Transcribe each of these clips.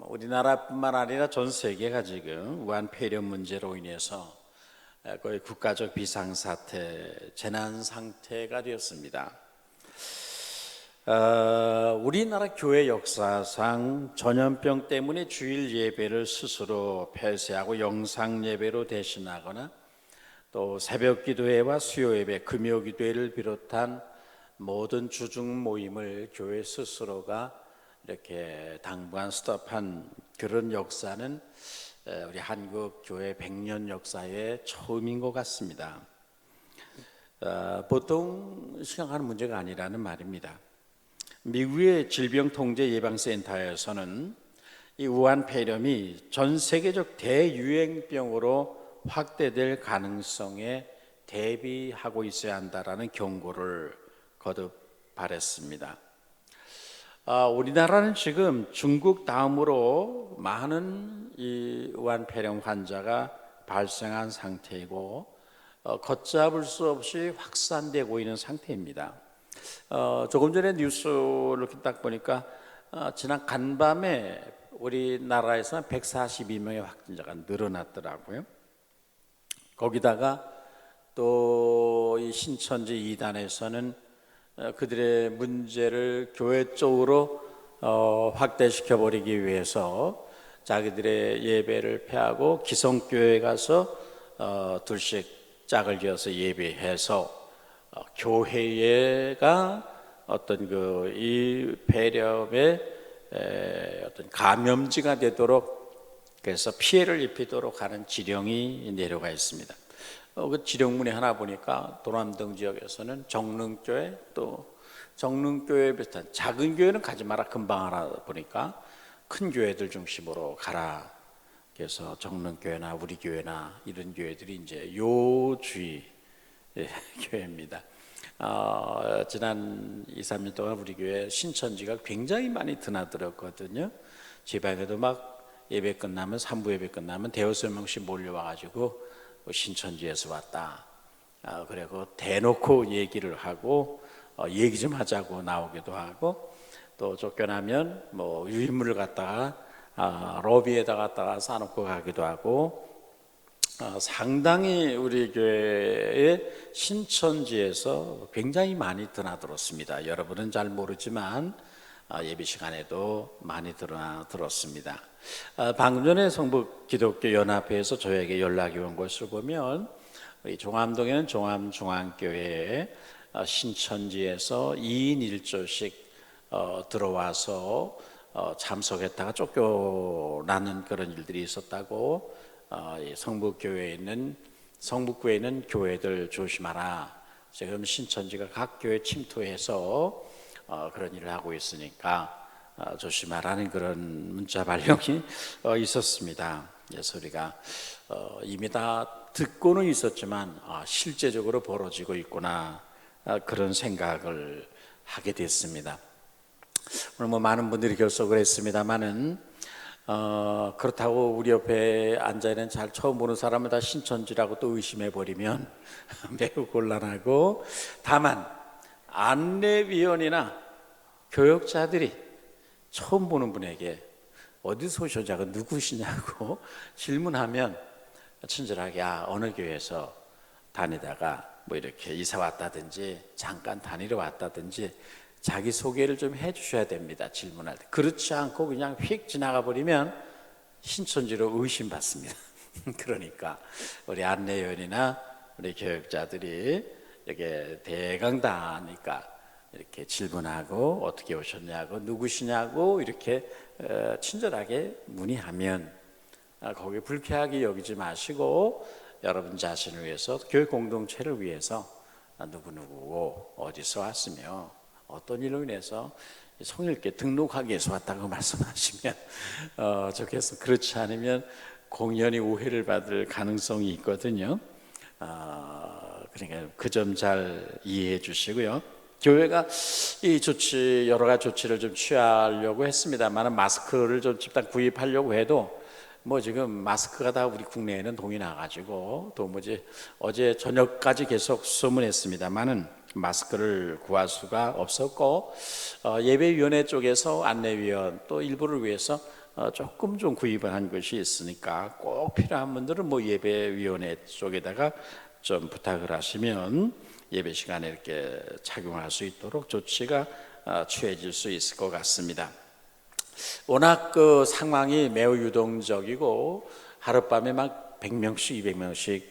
우리나라뿐만 아니라 전 세계가 지금 우한 폐렴 문제로 인해서 거의 국가적 비상사태, 재난 상태가 되었습니다. 우리나라 교회 역사상 전염병 때문에 주일 예배를 스스로 폐쇄하고 영상 예배로 대신하거나 또 새벽 기도회와 수요 예배, 금요 기도회를 비롯한 모든 주중 모임을 교회 스스로가 이렇게 당분간 스톱한 그런 역사는 우리 한국 교회 100년 역사의 처음인 것 같습니다. 보통 생각하는 문제가 아니라는 말입니다. 미국의 질병통제예방센터에서는 이 우한 폐렴이 전 세계적 대유행병으로 확대될 가능성에 대비하고 있어야 한다라는 경고를 거듭 발했습니다. 우리나라는 지금 중국 다음으로 많은 이 우한 폐렴 환자가 발생한 상태이고 걷잡을 수 없이 확산되고 있는 상태입니다. 조금 전에 뉴스를 이렇게 딱 보니까 지난 간밤에 우리나라에서 142명의 확진자가 늘어났더라고요. 거기다가 또 이 신천지 2단에서는 그들의 문제를 교회 쪽으로 확대시켜 버리기 위해서 자기들의 예배를 폐하고 기성교회에 가서 둘씩 짝을 지어서 예배해서 교회가 어떤 이 폐렴의 어떤 감염지가 되도록 그래서 피해를 입히도록 하는 지령이 내려가 있습니다. 그 지령문에 하나 보니까 도남동 지역에서는 정릉교회 또 정릉교회 비슷한 작은 교회는 가지 마라 금방 하나 보니까 큰 교회들 중심으로 가라. 그래서 정릉교회나 우리 교회나 이런 교회들이 이제 요 주의 교회입니다. 지난 2, 3년 동안 우리 교회 신천지가 굉장히 많이 드나들었거든요. 지방에도 막 예배 끝나면 3부 예배 끝나면 대여섯 명씩 몰려와가지고 신천지에서 왔다. 그리고 대놓고 얘기를 하고 얘기 좀 하자고 나오기도 하고 또 쫓겨나면 뭐 유인물을 갖다가 로비에다 갖다가 싸놓고 가기도 하고 상당히 우리 교회의 신천지에서 굉장히 많이 드나들었습니다. 여러분은 잘 모르지만 예배 시간에도 많이 드나들었습니다. 방금 전에 성북기독교연합회에서 저에게 연락이 온 것을 보면 우리 종암동에는 종암중앙교회에 신천지에서 2인 1조씩 들어와서 참석했다가 쫓겨나는 그런 일들이 있었다고 성북구에 있는 교회들 조심하라. 지금 신천지가 각 교회 침투해서 그런 일을 하고 있으니까 조심하라는 그런 문자 발령이 있었습니다. 그래서 우리가 이미 다 듣고는 있었지만 실제적으로 벌어지고 있구나 그런 생각을 하게 됐습니다. 오늘 뭐 많은 분들이 결석을 했습니다만은 그렇다고 우리 옆에 앉아있는 잘 처음 보는 사람을 다 신천지라고 또 의심해 버리면 매우 곤란하고, 다만 안내위원이나 교역자들이 처음 보는 분에게 어디서 오셨냐고 누구시냐고 질문하면 친절하게 어느 교회에서 다니다가 뭐 이렇게 이사 왔다든지 잠깐 다니러 왔다든지 자기 소개를 좀 해주셔야 됩니다. 질문할 때. 그렇지 않고 그냥 휙 지나가 버리면 신천지로 의심받습니다. 그러니까 우리 안내위원이나 우리 교역자들이 이렇게 대강 다 아니까 이렇게 질문하고 어떻게 오셨냐고 누구시냐고 이렇게 친절하게 문의하면 거기 불쾌하게 여기지 마시고 여러분 자신을 위해서 교회 공동체를 위해서 누구누구고 어디서 왔으며 어떤 일로 인해서 성일께 등록하기 위해서 왔다고 말씀하시면 좋겠습니다. 그렇지 않으면 공연히 오해를 받을 가능성이 있거든요. 그러니까 그 점 잘 이해해 주시고요. 교회가 이 여러 가지 조치를 좀 취하려고 했습니다만 마스크를 좀 집단 구입하려고 해도 뭐 지금 마스크가 다 우리 국내에는 동이 나가지고 도무지 어제 저녁까지 계속 수소문했습니다만은 마스크를 구할 수가 없었고 예배위원회 쪽에서 안내위원 또 일부를 위해서 조금 좀 구입을 한 것이 있으니까 꼭 필요한 분들은 뭐 예배위원회 쪽에다가 좀 부탁을 하시면 예배 시간에 이렇게 착용할 수 있도록 조치가 취해질 수 있을 것 같습니다. 워낙 그 상황이 매우 유동적이고 하룻밤에 막 100명씩 200명씩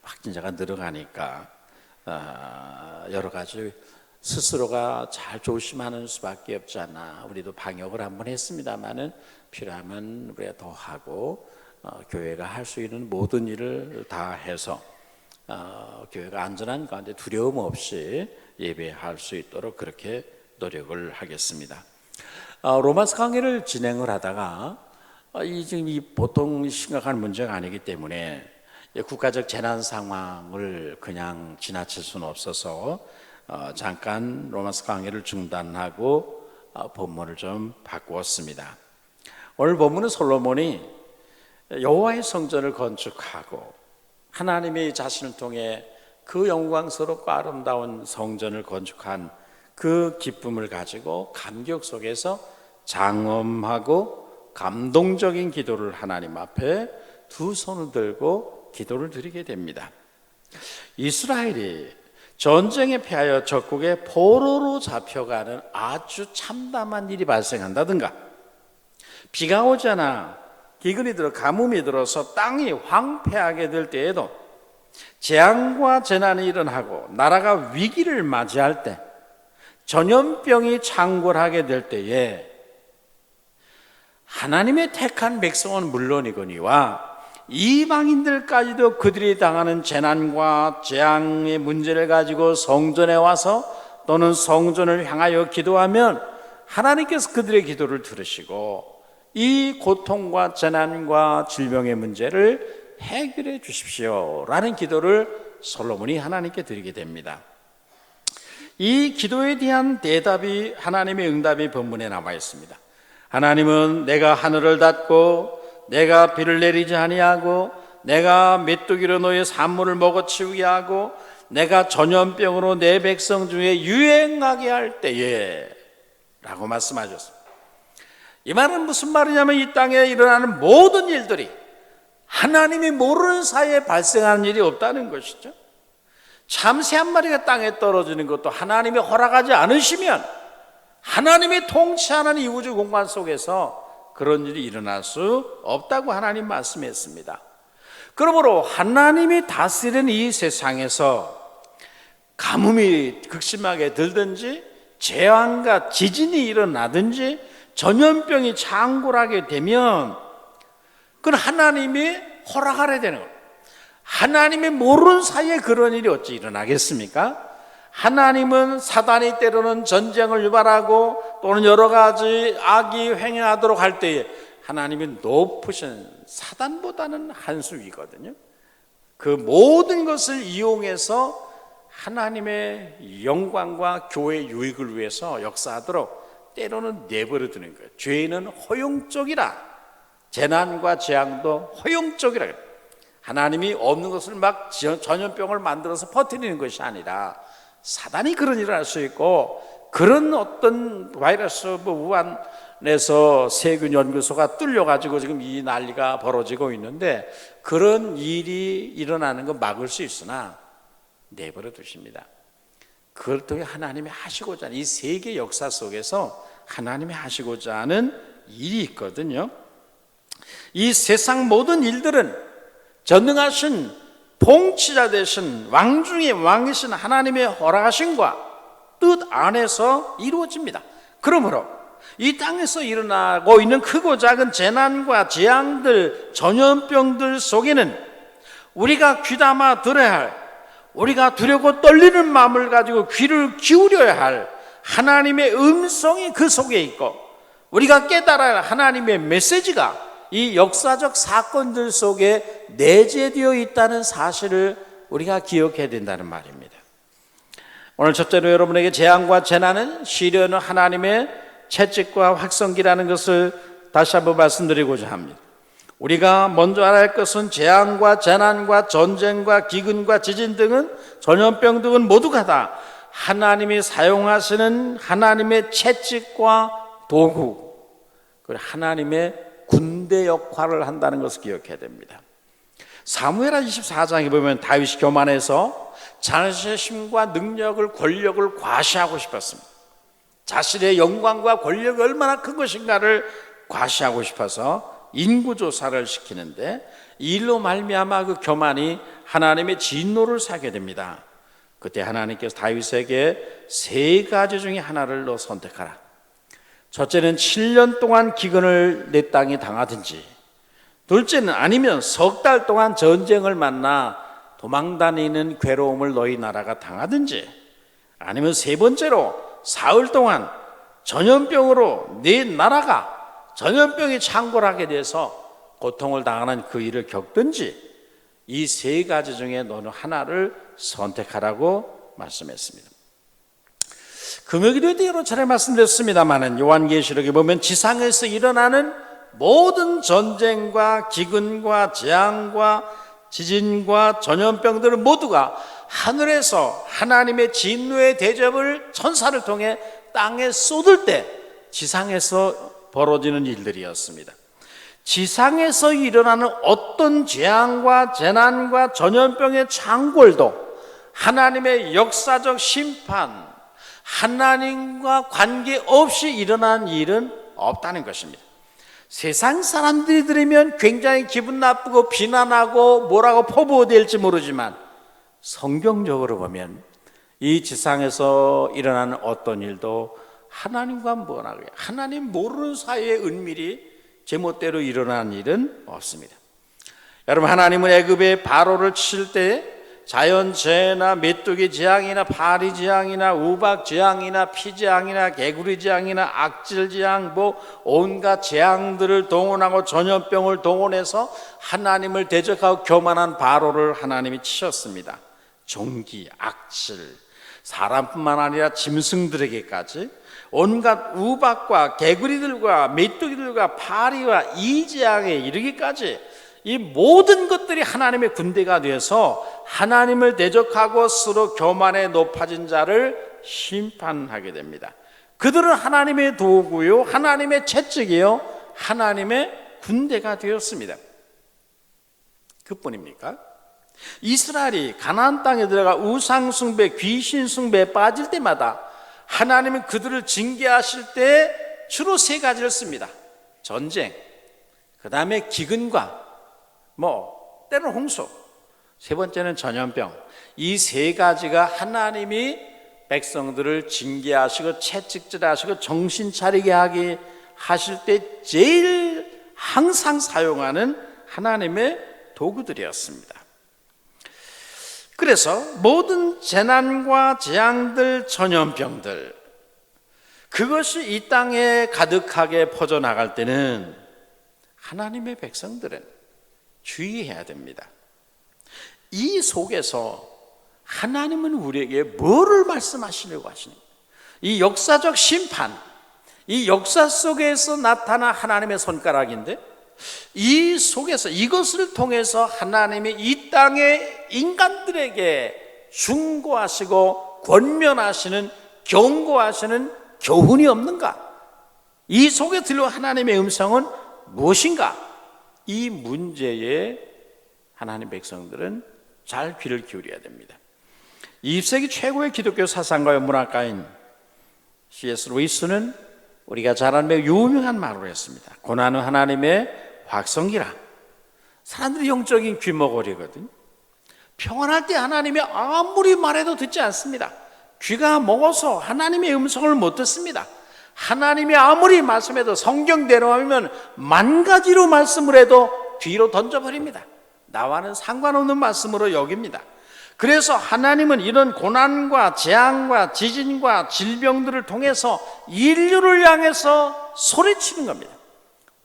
확진자가 늘어가니까 여러 가지 스스로가 잘 조심하는 수밖에 없지 않나. 우리도 방역을 한번 했습니다마는 필요하면 우리가 더 하고 교회가 할 수 있는 모든 일을 다 해서 교회가 안전한 가운데 두려움 없이 예배할 수 있도록 그렇게 노력을 하겠습니다. 로마서 강의를 진행을 하다가 지금 이 보통 심각한 문제가 아니기 때문에 국가적 재난 상황을 그냥 지나칠 수는 없어서 잠깐 로마서 강의를 중단하고 본문을 좀 바꾸었습니다. 오늘 본문은 솔로몬이 여호와의 성전을 건축하고 하나님이 자신을 통해 그 영광스럽고 아름다운 성전을 건축한 그 기쁨을 가지고 감격 속에서 장엄하고 감동적인 기도를 하나님 앞에 두 손을 들고 기도를 드리게 됩니다. 이스라엘이 전쟁에 패하여 적국의 포로로 잡혀가는 아주 참담한 일이 발생한다든가, 비가 오지 않아 기근이 들어 가뭄이 들어서 땅이 황폐하게 될 때에도 재앙과 재난이 일어나고 나라가 위기를 맞이할 때, 전염병이 창궐하게 될 때에 하나님의 택한 백성은 물론이거니와 이방인들까지도 그들이 당하는 재난과 재앙의 문제를 가지고 성전에 와서 또는 성전을 향하여 기도하면 하나님께서 그들의 기도를 들으시고 이 고통과 재난과 질병의 문제를 해결해 주십시오 라는 기도를 솔로몬이 하나님께 드리게 됩니다. 이 기도에 대한 대답이, 하나님의 응답이 본문에 나와 있습니다. 하나님은 내가 하늘을 닫고 내가 비를 내리지 아니하고 내가 메뚜기로 너의 산물을 먹어치우게 하고 내가 전염병으로 내 백성 중에 유행하게 할 때에 라고 말씀하셨습니다. 이 말은 무슨 말이냐면 이 땅에 일어나는 모든 일들이 하나님이 모르는 사이에 발생하는 일이 없다는 것이죠. 참새 한 마리가 땅에 떨어지는 것도 하나님이 허락하지 않으시면 하나님이 통치하는 이 우주 공간 속에서 그런 일이 일어날 수 없다고 하나님 말씀했습니다. 그러므로 하나님이 다스리는 이 세상에서 가뭄이 극심하게 들든지 재앙과 지진이 일어나든지 전염병이 창궐하게 되면 그건 하나님이 허락하려 되는 거예요. 하나님이 모르는 사이에 그런 일이 어찌 일어나겠습니까? 하나님은 사단이 때로는 전쟁을 유발하고 또는 여러 가지 악이 횡행하도록 할 때에 하나님이 높으신 사단보다는 한 수 위거든요. 그 모든 것을 이용해서 하나님의 영광과 교회의 유익을 위해서 역사하도록 때로는 내버려 두는 거예요. 죄는 허용적이라, 재난과 재앙도 허용적이라. 하나님이 없는 것을 막 전염병을 만들어서 퍼뜨리는 것이 아니라 사단이 그런 일을 할 수 있고, 그런 어떤 바이러스 우한에서 세균 연구소가 뚫려가지고 지금 이 난리가 벌어지고 있는데 그런 일이 일어나는 거 막을 수 있으나 내버려 두십니다. 그걸 통해 하나님이 하시고자 하는 이 세계 역사 속에서 하나님이 하시고자 하는 일이 있거든요. 이 세상 모든 일들은 전능하신 통치자 되신 왕 중의 왕이신 하나님의 허락하심과 뜻 안에서 이루어집니다. 그러므로 이 땅에서 일어나고 있는 크고 작은 재난과 재앙들, 전염병들 속에는 우리가 귀담아 들어야 할, 우리가 두렵고 떨리는 마음을 가지고 귀를 기울여야 할 하나님의 음성이 그 속에 있고, 우리가 깨달아야 할 하나님의 메시지가 이 역사적 사건들 속에 내재되어 있다는 사실을 우리가 기억해야 된다는 말입니다. 오늘 첫째로 여러분에게 재앙과 재난은 시련은 하나님의 채찍과 확성기라는 것을 다시 한번 말씀드리고자 합니다. 우리가 먼저 알아야 할 것은 재앙과 재난과 전쟁과 기근과 지진 등은, 전염병 등은 모두가 다 하나님이 사용하시는 하나님의 채찍과 도구, 그리고 하나님의 군대 역할을 한다는 것을 기억해야 됩니다. 사무엘하 24장에 보면 다윗이 교만해서 자신의 힘과 능력을, 권력을 과시하고 싶었습니다. 자신의 영광과 권력이 얼마나 큰 것인가를 과시하고 싶어서 인구조사를 시키는데, 이 일로 말미암아 그 교만이 하나님의 진노를 사게 됩니다. 그때 하나님께서 다윗에게 3가지 중에 하나를 너 선택하라. 첫째는 7년 동안 기근을 내 땅이 당하든지, 둘째는 아니면 석 달 동안 전쟁을 만나 도망다니는 괴로움을 너희 나라가 당하든지, 아니면 세 번째로 사흘 동안 전염병으로 네 나라가 전염병이 창궐하게 돼서 고통을 당하는 그 일을 겪든지, 이 3가지 중에 너는 하나를 선택하라고 말씀했습니다. 금요일에도 여러 차례 말씀드렸습니다만, 요한계시록에 보면 지상에서 일어나는 모든 전쟁과 기근과 재앙과 지진과 전염병들은 모두가 하늘에서 하나님의 진노의 대접을 천사를 통해 땅에 쏟을 때 지상에서 벌어지는 일들이었습니다. 지상에서 일어나는 어떤 재앙과 재난과 전염병의 창궐도 하나님의 역사적 심판, 하나님과 관계없이 일어난 일은 없다는 것입니다. 세상 사람들이 들으면 굉장히 기분 나쁘고 비난하고 뭐라고 포부될지 모르지만, 성경적으로 보면 이 지상에서 일어나는 어떤 일도 하나님과 무관하게, 하나님 모르는 사이에 은밀히 제멋대로 일어나는 일은 없습니다. 여러분, 하나님은 애굽의 바로를 칠 때 자연재해나 메뚜기 재앙이나 파리 재앙이나 우박 재앙이나 피 재앙이나 개구리 재앙이나 악질 재앙, 온갖 재앙들을 동원하고 전염병을 동원해서 하나님을 대적하고 교만한 바로를 하나님이 치셨습니다. 종기, 악질, 사람뿐만 아니라 짐승들에게까지 온갖 우박과 개구리들과 메뚜기들과 파리와 이 재앙에 이르기까지 이 모든 것들이 하나님의 군대가 되어서 하나님을 대적하고 서로 교만에 높아진 자를 심판하게 됩니다. 그들은 하나님의 도구요, 하나님의 채찍이요, 하나님의 군대가 되었습니다. 그뿐입니까? 이스라엘이 가나안 땅에 들어가 우상 숭배, 귀신 숭배에 빠질 때마다 하나님은 그들을 징계하실 때 주로 3가지를 씁니다. 전쟁, 그 다음에 기근과 때로는 홍수, 세 번째는 전염병. 이 3가지가 하나님이 백성들을 징계하시고 채찍질하시고 정신 차리게 하게 하실 때 제일 항상 사용하는 하나님의 도구들이었습니다. 그래서 모든 재난과 재앙들, 전염병들, 그것이 이 땅에 가득하게 퍼져나갈 때는 하나님의 백성들은 주의해야 됩니다. 이 속에서 하나님은 우리에게 뭐를 말씀하시려고 하시는가? 이 역사적 심판, 이 역사 속에서 나타난 하나님의 손가락인데, 이 속에서 이것을 통해서 하나님이 이 땅의 인간들에게 충고하시고 권면하시는, 경고하시는 교훈이 없는가? 이 속에 들려온 하나님의 음성은 무엇인가? 이 문제에 하나님 백성들은 잘 귀를 기울여야 됩니다. 20세기 최고의 기독교 사상가와 문학가인 C.S. 루이스는 우리가 잘 아는 매우 유명한 말을 했습니다. 고난은 하나님의 확성기라. 사람들이 영적인 귀머거리거든. 평안할 때 하나님이 아무리 말해도 듣지 않습니다. 귀가 먹어서 하나님의 음성을 못 듣습니다. 하나님이 아무리 말씀해도 성경대로 하면 10,000가지로 말씀을 해도 뒤로 던져버립니다. 나와는 상관없는 말씀으로 여깁니다. 그래서 하나님은 이런 고난과 재앙과 지진과 질병들을 통해서 인류를 향해서 소리치는 겁니다.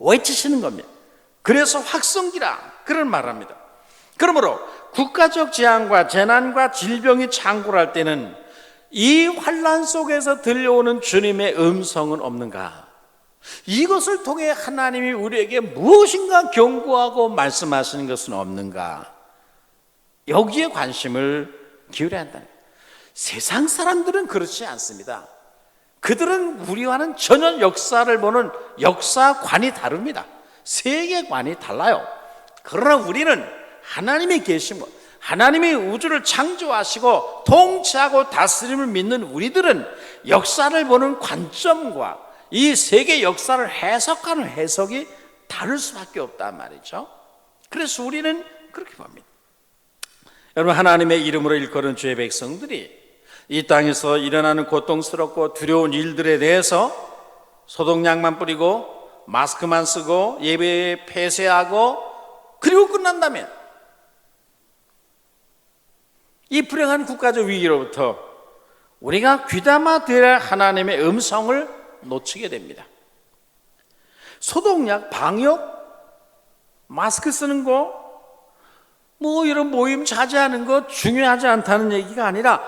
외치시는 겁니다. 그래서 확성기라 그런 말합니다. 그러므로 국가적 재앙과 재난과 질병이 창궐할 때는 이 환난 속에서 들려오는 주님의 음성은 없는가? 이것을 통해 하나님이 우리에게 무엇인가 경고하고 말씀하시는 것은 없는가? 여기에 관심을 기울여야 한다. 세상 사람들은 그렇지 않습니다. 그들은 우리와는 전혀 역사를 보는 역사관이 다릅니다. 세계관이 달라요. 그러나 우리는 하나님이 계신 것, 하나님이 우주를 창조하시고 통치하고 다스림을 믿는 우리들은 역사를 보는 관점과 이 세계 역사를 해석하는 해석이 다를 수밖에 없단 말이죠. 그래서 우리는 그렇게 봅니다. 여러분, 하나님의 이름으로 일컬은 주의 백성들이 이 땅에서 일어나는 고통스럽고 두려운 일들에 대해서 소독약만 뿌리고 마스크만 쓰고 예배에 폐쇄하고 그리고 끝난다면 이 불행한 국가적 위기로부터 우리가 귀담아 들어야 할 하나님의 음성을 놓치게 됩니다. 소독약, 방역, 마스크 쓰는 거, 뭐 이런 모임 자제하는 거 중요하지 않다는 얘기가 아니라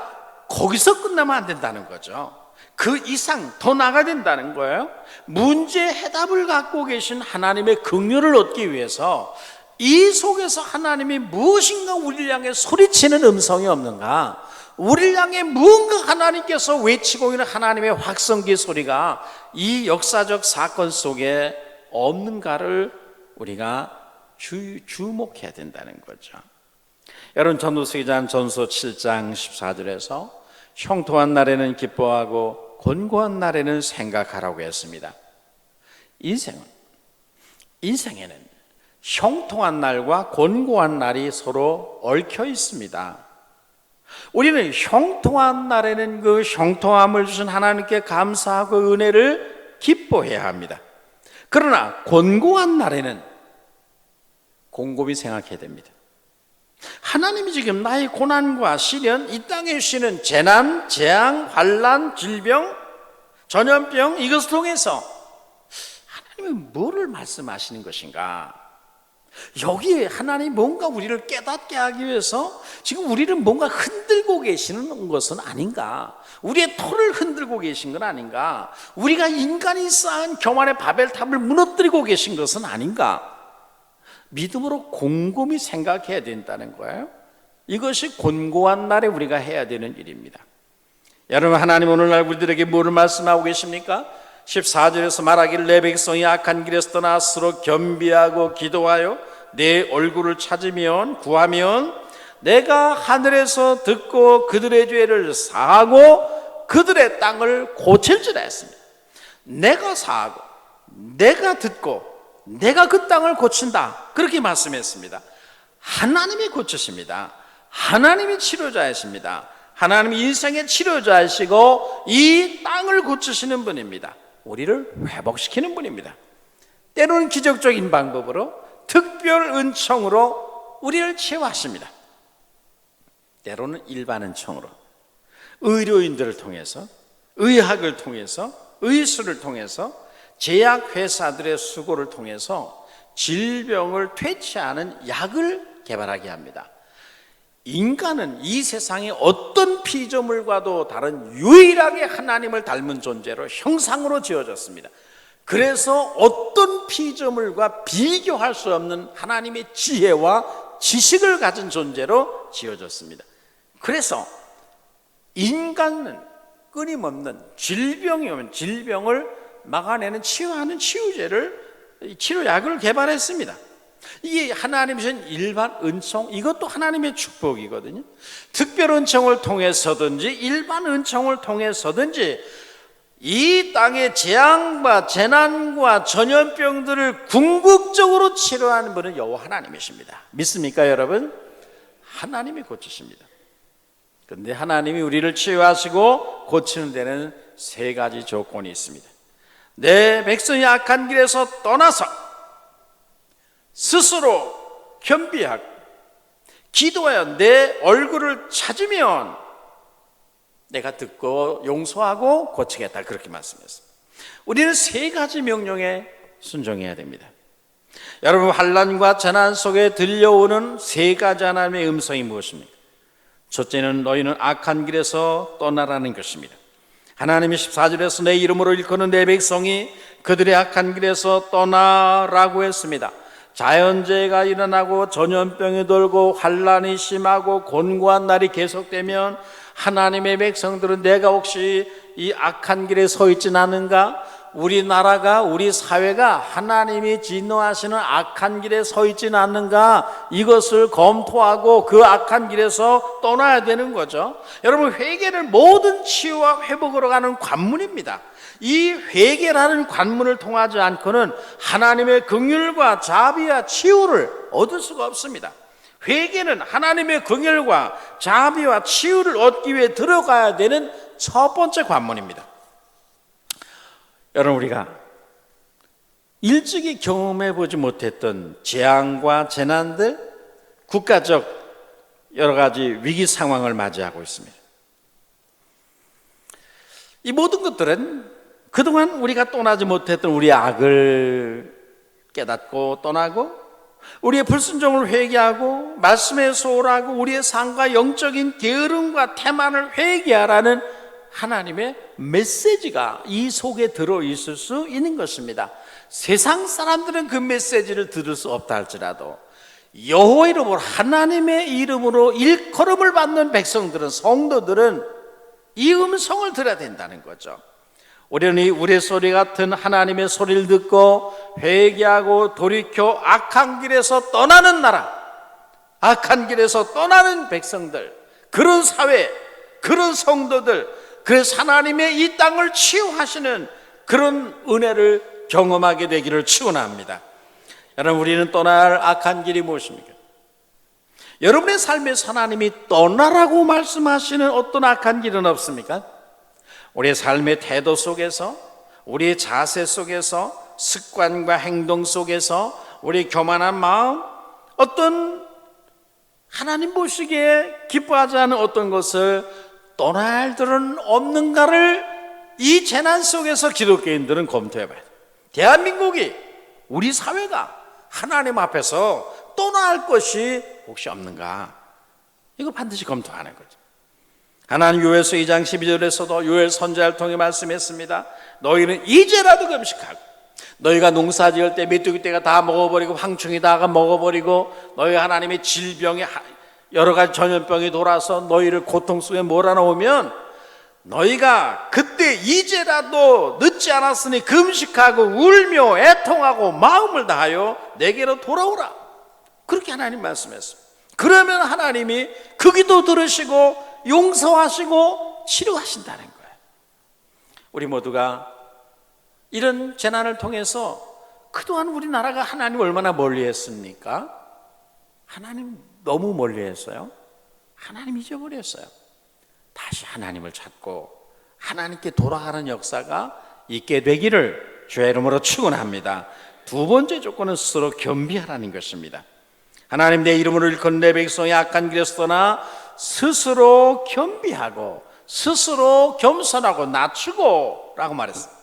거기서 끝나면 안 된다는 거죠. 그 이상 더 나가야 된다는 거예요. 문제의 해답을 갖고 계신 하나님의 긍휼을 얻기 위해서 이 속에서 하나님이 무엇인가 우리를 향해 소리치는 음성이 없는가, 우리를 향해 무언가 하나님께서 외치고 있는 하나님의 확성기 소리가 이 역사적 사건 속에 없는가를 우리가 주목해야 된다는 거죠. 여러분, 전도서 2장 전서 7장 14절에서 형통한 날에는 기뻐하고 곤고한 날에는 생각하라고 했습니다. 인생에는 형통한 날과 곤고한 날이 서로 얽혀 있습니다. 우리는 형통한 날에는 그 형통함을 주신 하나님께 감사하고 은혜를 기뻐해야 합니다. 그러나 곤고한 날에는 곰곰이 생각해야 됩니다. 하나님이 지금 나의 고난과 시련, 이 땅에 주시는 재난, 재앙, 환난, 질병, 전염병, 이것을 통해서 하나님은 뭐를 말씀하시는 것인가? 여기에 하나님이 뭔가 우리를 깨닫게 하기 위해서 지금 우리를 뭔가 흔들고 계시는 것은 아닌가? 우리의 토를 흔들고 계신 건 아닌가? 우리가 인간이 쌓은 교만의 바벨탑을 무너뜨리고 계신 것은 아닌가? 믿음으로 곰곰이 생각해야 된다는 거예요. 이것이 곤고한 날에 우리가 해야 되는 일입니다. 여러분, 하나님 오늘날 우리들에게 뭐를 말씀하고 계십니까? 14절에서 말하기를 내 백성이 악한 길에서 떠나 스스로 겸비하고 기도하여 내 얼굴을 찾으면 구하면 내가 하늘에서 듣고 그들의 죄를 사하고 그들의 땅을 고칠지라 했습니다. 내가 사하고 내가 듣고 내가 그 땅을 고친다, 그렇게 말씀했습니다. 하나님이 고치십니다. 하나님이 치료자이십니다. 하나님이 인생의 치료자이시고 이 땅을 고치시는 분입니다. 우리를 회복시키는 분입니다. 때로는 기적적인 방법으로 특별 은총으로 우리를 치유하십니다. 때로는 일반 은총으로 의료인들을 통해서, 의학을 통해서, 의술을 통해서, 제약회사들의 수고를 통해서 질병을 퇴치하는 약을 개발하게 합니다. 인간은 이 세상의 어떤 피조물과도 다른 유일하게 하나님을 닮은 존재로 형상으로 지어졌습니다. 그래서 어떤 피조물과 비교할 수 없는 하나님의 지혜와 지식을 가진 존재로 지어졌습니다. 그래서 인간은 끊임없는 질병이 오면 질병을 막아내는 치유하는 치료약을 개발했습니다. 이게 하나님이 주신 일반 은총, 이것도 하나님의 축복이거든요. 특별 은총을 통해서든지 일반 은총을 통해서든지 이 땅의 재앙과 재난과 전염병들을 궁극적으로 치료하는 분은 여호와 하나님이십니다. 믿습니까, 여러분? 하나님이 고치십니다. 그런데 하나님이 우리를 치유하시고 고치는 데는 세 가지 조건이 있습니다. 내 백성이 악한 길에서 떠나서 스스로 겸비하고 기도하여 내 얼굴을 찾으면 내가 듣고 용서하고 고치겠다, 그렇게 말씀했습니다. 우리는 세 가지 명령에 순종해야 됩니다. 여러분, 환난과 재난 속에 들려오는 세 가지 하나님의 음성이 무엇입니까? 첫째는 너희는 악한 길에서 떠나라는 것입니다. 하나님이 14절에서 내 이름으로 일컫는 내 백성이 그들의 악한 길에서 떠나라고 했습니다. 자연재해가 일어나고 전염병이 돌고 환난이 심하고 곤고한 날이 계속되면 하나님의 백성들은 내가 혹시 이 악한 길에 서 있진 않은가? 우리나라가, 우리 사회가 하나님이 진노하시는 악한 길에 서 있지는 않는가, 이것을 검토하고 그 악한 길에서 떠나야 되는 거죠. 여러분, 회개는 모든 치유와 회복으로 가는 관문입니다. 이 회개라는 관문을 통하지 않고는 하나님의 긍휼과 자비와 치유를 얻을 수가 없습니다. 회개는 하나님의 긍휼과 자비와 치유를 얻기 위해 들어가야 되는 첫 번째 관문입니다. 여러분, 우리가 일찍이 경험해 보지 못했던 재앙과 재난들, 국가적 여러 가지 위기 상황을 맞이하고 있습니다. 이 모든 것들은 그동안 우리가 떠나지 못했던 우리의 악을 깨닫고 떠나고, 우리의 불순종을 회개하고 말씀에 소홀하고 우리의 삶과 영적인 게으름과 태만을 회개하라는 하나님의 메시지가 이 속에 들어있을 수 있는 것입니다. 세상 사람들은 그 메시지를 들을 수 없다 할지라도 여호와 이름으로, 하나님의 이름으로 일컬음을 받는 백성들은, 성도들은 이 음성을 들어야 된다는 거죠. 우리는 이 우레소리 같은 하나님의 소리를 듣고 회개하고 돌이켜 악한 길에서 떠나는 나라, 악한 길에서 떠나는 백성들, 그런 사회, 그런 성도들, 그래서 하나님의 이 땅을 치유하시는 그런 은혜를 경험하게 되기를 축원합니다. 여러분, 우리는 떠날 악한 길이 무엇입니까? 여러분의 삶에서 하나님이 떠나라고 말씀하시는 어떤 악한 길은 없습니까? 우리의 삶의 태도 속에서, 우리의 자세 속에서, 습관과 행동 속에서 우리의 교만한 마음, 어떤 하나님 보시기에 기뻐하지 않은 어떤 것을 떠날 들은 없는가를 이 재난 속에서 기독교인들은 검토해 봐야 돼요. 대한민국이, 우리 사회가 하나님 앞에서 떠날 것이 혹시 없는가, 이거 반드시 검토하는 거죠. 하나님 요엘서 2장 12절에서도 요엘 선지자를 통해 말씀했습니다. 너희는 이제라도 금식하고, 너희가 농사 지을 때 메뚜기 떼가 다 먹어버리고 황충이 다 먹어버리고 너희 하나님의 질병이 여러 가지 전염병이 돌아서 너희를 고통 속에 몰아넣으면, 너희가 그때 이제라도 늦지 않았으니 금식하고 울며 애통하고 마음을 다하여 내게로 돌아오라, 그렇게 하나님 말씀했습니다. 그러면 하나님이 그 기도 들으시고 용서하시고 치료하신다는 거예요. 우리 모두가 이런 재난을 통해서 그동안 우리나라가 하나님 얼마나 멀리 했습니까? 하나님 너무 멀리 했어요. 하나님 잊어버렸어요. 다시 하나님을 찾고 하나님께 돌아가는 역사가 있게 되기를 주의 이름으로 축원합니다. 두 번째 조건은 스스로 겸비하라는 것입니다. 하나님, 내 이름으로 일컫는 내 백성이 악한 길에서 떠나 스스로 겸비하고 스스로 겸손하고 낮추고 라고 말했습니다.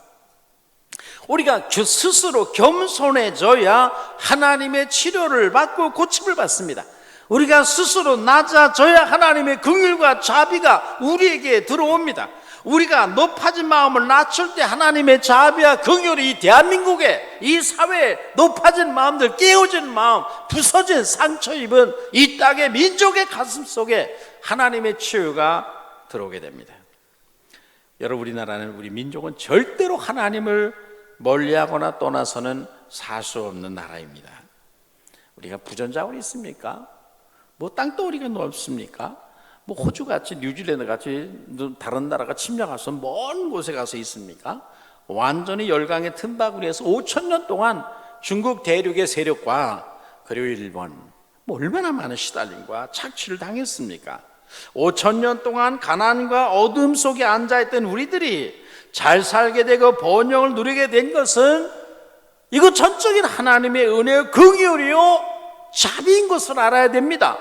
우리가 스스로 겸손해져야 하나님의 치료를 받고 고침을 받습니다. 우리가 스스로 낮아져야 하나님의 긍휼과 자비가 우리에게 들어옵니다. 우리가 높아진 마음을 낮출 때 하나님의 자비와 긍휼이 이 대한민국에, 이 사회에 높아진 마음들, 깨어진 마음, 부서진 상처 입은 이 땅의 민족의 가슴 속에 하나님의 치유가 들어오게 됩니다. 여러분, 우리나라는, 우리 민족은 절대로 하나님을 멀리하거나 떠나서는 살 수 없는 나라입니다. 우리가 부전자원이 있습니까? 뭐 땅덩어리가 넓습니까? 뭐 호주같이, 뉴질랜드같이 다른 나라가 침략해서 먼 곳에 가서 있습니까? 완전히 열강의 틈바구니에서 5,000년 동안 중국 대륙의 세력과 그리고 일본, 뭐 얼마나 많은 시달림과 착취를 당했습니까? 5,000년 동안 가난과 어둠 속에 앉아있던 우리들이 잘 살게 되고 번영을 누리게 된 것은 이거 전적인 하나님의 은혜요, 긍휼이요, 자비인 것을 알아야 됩니다.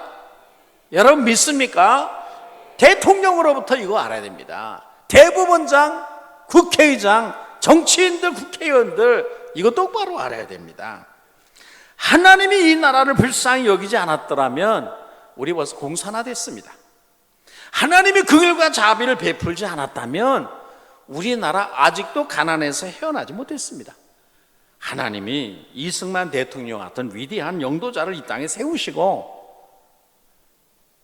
여러분 믿습니까? 대통령으로부터 이거 알아야 됩니다. 대법원장, 국회의장, 정치인들, 국회의원들 이거 똑바로 알아야 됩니다. 하나님이 이 나라를 불쌍히 여기지 않았더라면 우리 벌써 공산화됐습니다. 하나님이 긍휼과 자비를 베풀지 않았다면 우리나라 아직도 가난해서 헤어나지 못했습니다. 하나님이 이승만 대통령 같은 위대한 영도자를 이 땅에 세우시고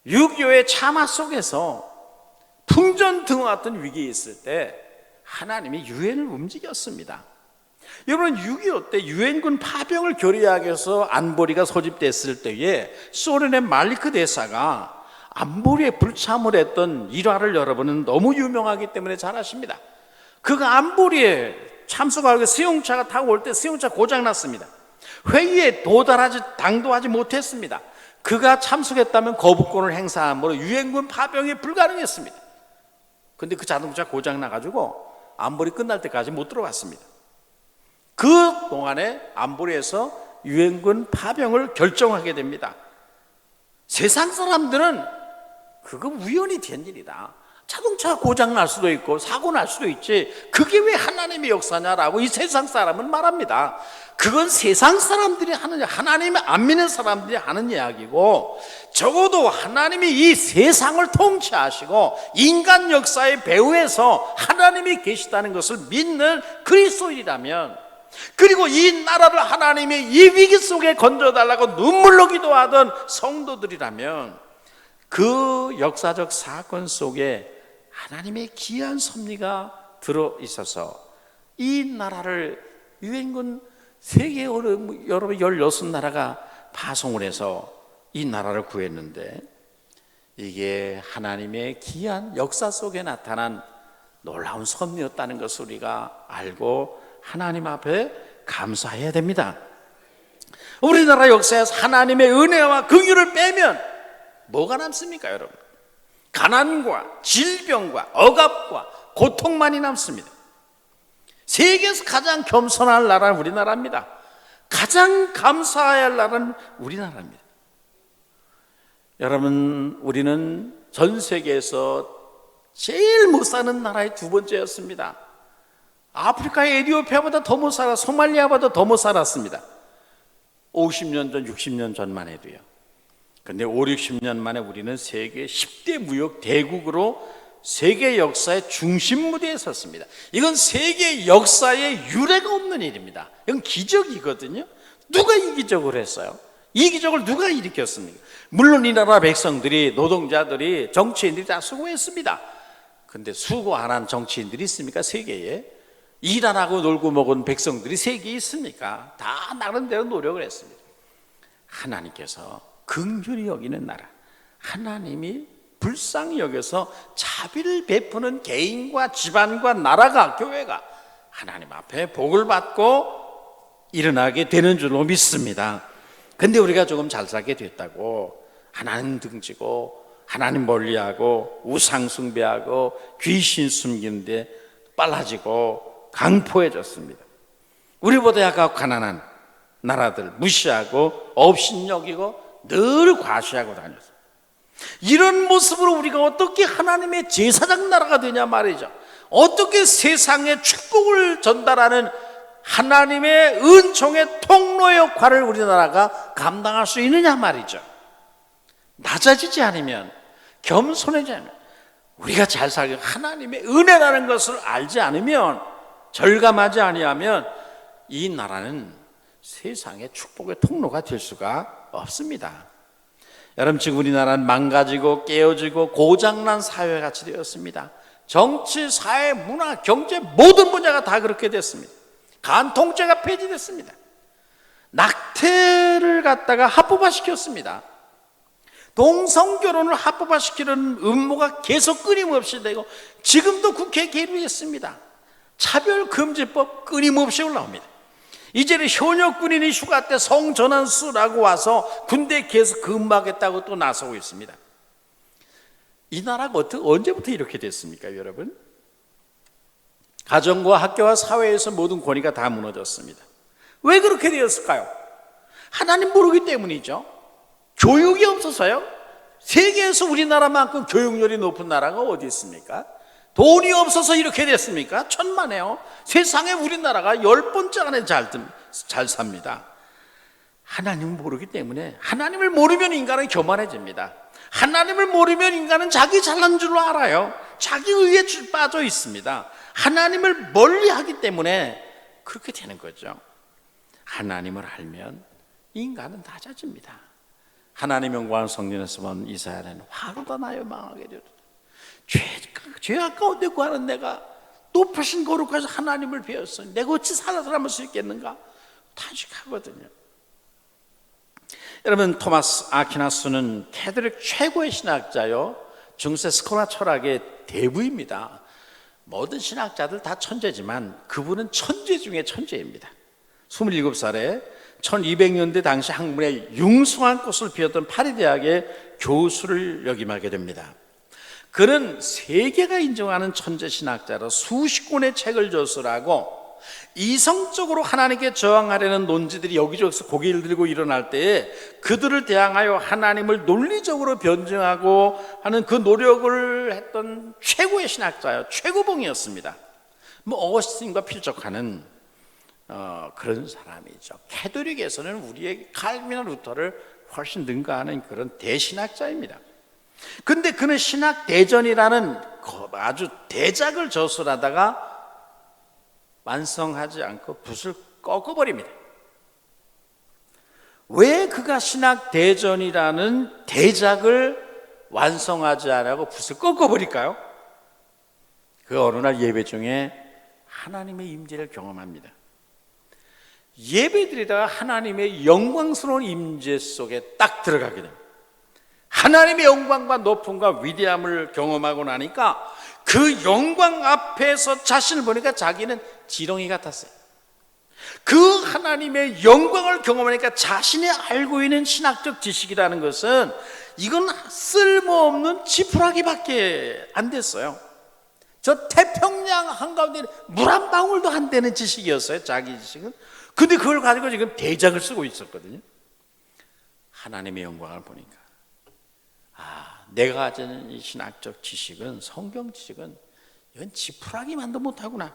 6.25의 참화 속에서 풍전등화 같은 위기에 있을 때 하나님이 유엔을 움직였습니다. 여러분 6.25 때 유엔군 파병을 결의하기 위해서 안보리가 소집됐을 때에 소련의 말리크 대사가 안보리에 불참을 했던 일화를 여러분은 너무 유명하기 때문에 잘 아십니다. 그가 안보리에 참석하기 위해 수용차가 타고 올 때 수용차 고장났습니다. 회의에 당도하지 못했습니다. 그가 참석했다면 거부권을 행사함으로 유엔군 파병이 불가능했습니다. 근데 그 자동차 고장나가지고 안보리 끝날 때까지 못 들어갔습니다. 그 동안에 안보리에서 유엔군 파병을 결정하게 됩니다. 세상 사람들은 그거 우연히 된 일이다. 자동차 고장 날 수도 있고 사고 날 수도 있지, 그게 왜 하나님의 역사냐라고 이 세상 사람은 말합니다. 그건 세상 사람들이 하는, 하나님을 안 믿는 사람들이 하는 이야기고, 적어도 하나님이 이 세상을 통치하시고 인간 역사의 배후에서 하나님이 계시다는 것을 믿는 그리스도인이라면, 그리고 이 나라를 하나님이 이 위기 속에 건져달라고 눈물로 기도하던 성도들이라면, 그 역사적 사건 속에 하나님의 귀한 섭리가 들어 있어서 이 나라를 유엔군 세계 여러분 16나라가 파송을 해서 이 나라를 구했는데, 이게 하나님의 귀한 역사 속에 나타난 놀라운 섭리였다는 것을 우리가 알고 하나님 앞에 감사해야 됩니다. 우리나라 역사에서 하나님의 은혜와 긍휼을 빼면 뭐가 남습니까, 여러분? 가난과 질병과 억압과 고통만이 남습니다. 세계에서 가장 겸손할 나라는 우리나라입니다. 가장 감사해야 할 나라는 우리나라입니다. 여러분, 우리는 전 세계에서 제일 못 사는 나라의 두 번째였습니다. 아프리카의 에티오피아보다 더 못 살아, 소말리아보다 더 못 살았습니다. 50년 전, 60년 전만 해도요. 근데 5, 60년 만에 우리는 세계 10대 무역 대국으로 세계 역사의 중심 무대에 섰습니다. 이건 세계 역사에 유례가 없는 일입니다. 이건 기적이거든요. 누가 이 기적을 했어요? 이 기적을 누가 일으켰습니까? 물론 이 나라 백성들이, 노동자들이, 정치인들이 다 수고했습니다. 근데 수고 안 한 정치인들이 있습니까? 세계에? 일 안 하고 놀고 먹은 백성들이 세계에 있습니까? 다 나름대로 노력을 했습니다. 하나님께서 긍휼히 여기는 나라, 하나님이 불쌍히 여겨서 자비를 베푸는 개인과 집안과 나라가, 교회가 하나님 앞에 복을 받고 일어나게 되는 줄로 믿습니다. 근데 우리가 조금 잘 살게 됐다고 하나님 등지고 하나님 멀리하고 우상 숭배하고 귀신 숨기는데 빨라지고 강포해졌습니다. 우리보다 약하고 가난한 나라들 무시하고 업신여기고 늘 과시하고 다녔어요. 이런 모습으로 우리가 어떻게 하나님의 제사장 나라가 되냐 말이죠. 어떻게 세상에 축복을 전달하는 하나님의 은총의 통로 역할을 우리나라가 감당할 수 있느냐 말이죠. 낮아지지 않으면, 겸손하지 않으면, 우리가 잘 살게 하나님의 은혜라는 것을 알지 않으면, 절감하지 아니하면 이 나라는 세상의 축복의 통로가 될 수가 없습니다. 여러분, 지금 우리나라는 망가지고 깨어지고 고장난 사회같이 되었습니다. 정치, 사회, 문화, 경제 모든 분야가 다 그렇게 됐습니다. 간통죄가 폐지됐습니다. 낙태를 갖다가 합법화시켰습니다. 동성결혼을 합법화시키는 음모가 계속 끊임없이 되고 지금도 국회에 계류했습니다. 차별금지법 끊임없이 올라옵니다. 이제는 현역 군인이 휴가 때 성전환수라고 와서 군대에 계속 근무하겠다고 또 나서고 있습니다. 이 나라가 언제부터 이렇게 됐습니까, 여러분? 가정과 학교와 사회에서 모든 권위가 다 무너졌습니다. 왜 그렇게 되었을까요? 하나님 모르기 때문이죠. 교육이 없어서요. 세계에서 우리나라만큼 교육열이 높은 나라가 어디 있습니까? 돈이 없어서 이렇게 됐습니까? 천만에요. 세상에 우리나라가 10번째 안에 잘 삽니다. 하나님을 모르기 때문에, 하나님을 모르면 인간은 교만해집니다. 하나님을 모르면 인간은 자기 잘난 줄로 알아요. 자기 의에 빠져 있습니다. 하나님을 멀리하기 때문에 그렇게 되는 거죠. 하나님을 알면 인간은 낮아집니다. 하나님 영광 성전에서 본 이사야는 화로다 나여 망하게 되었다. 죄 가운데 구하는 내가 높으신 거룩하신 하나님을 배웠어. 내가 어찌 살아남을 수 있겠는가? 탄식하거든요. 여러분, 토마스 아퀴나스는 캐톨릭 최고의 신학자요, 중세 스코라 철학의 대부입니다. 모든 신학자들 다 천재지만 그분은 천재 중에 천재입니다. 27살에 1200년대 당시 학문의 융숭한 꽃을 피웠던 파리 대학의 교수를 역임하게 됩니다. 그는 세계가 인정하는 천재 신학자로 수십 권의 책을 저술하고, 이성적으로 하나님께 저항하려는 논지들이 여기저기서 고개를 들고 일어날 때에 그들을 대항하여 하나님을 논리적으로 변증하고 하는 그 노력을 했던 최고의 신학자요, 최고봉이었습니다. 어거스틴과 필적하는 그런 사람이죠. 캐톨릭에서는 우리의 칼빈과 루터를 훨씬 능가하는 그런 대신학자입니다. 근데 그는 신학 대전이라는 아주 대작을 저술하다가 완성하지 않고 붓을 꺾어버립니다. 왜 그가 신학 대전이라는 대작을 완성하지 않고 붓을 꺾어버릴까요? 그 어느 날 예배 중에 하나님의 임재를 경험합니다. 예배드리다가 하나님의 영광스러운 임재 속에 딱 들어가게 됩니다. 하나님의 영광과 높음과 위대함을 경험하고 나니까 그 영광 앞에서 자신을 보니까 자기는 지렁이 같았어요. 그 하나님의 영광을 경험하니까 자신이 알고 있는 신학적 지식이라는 것은 이건 쓸모없는 지푸라기밖에 안 됐어요. 저 태평양 한가운데 물 한 방울도 안 되는 지식이었어요, 자기 지식은. 근데 그걸 가지고 지금 대작을 쓰고 있었거든요. 하나님의 영광을 보니까 내가 가진 이 신학적 지식은, 성경 지식은 이건 지푸라기만도 못하구나.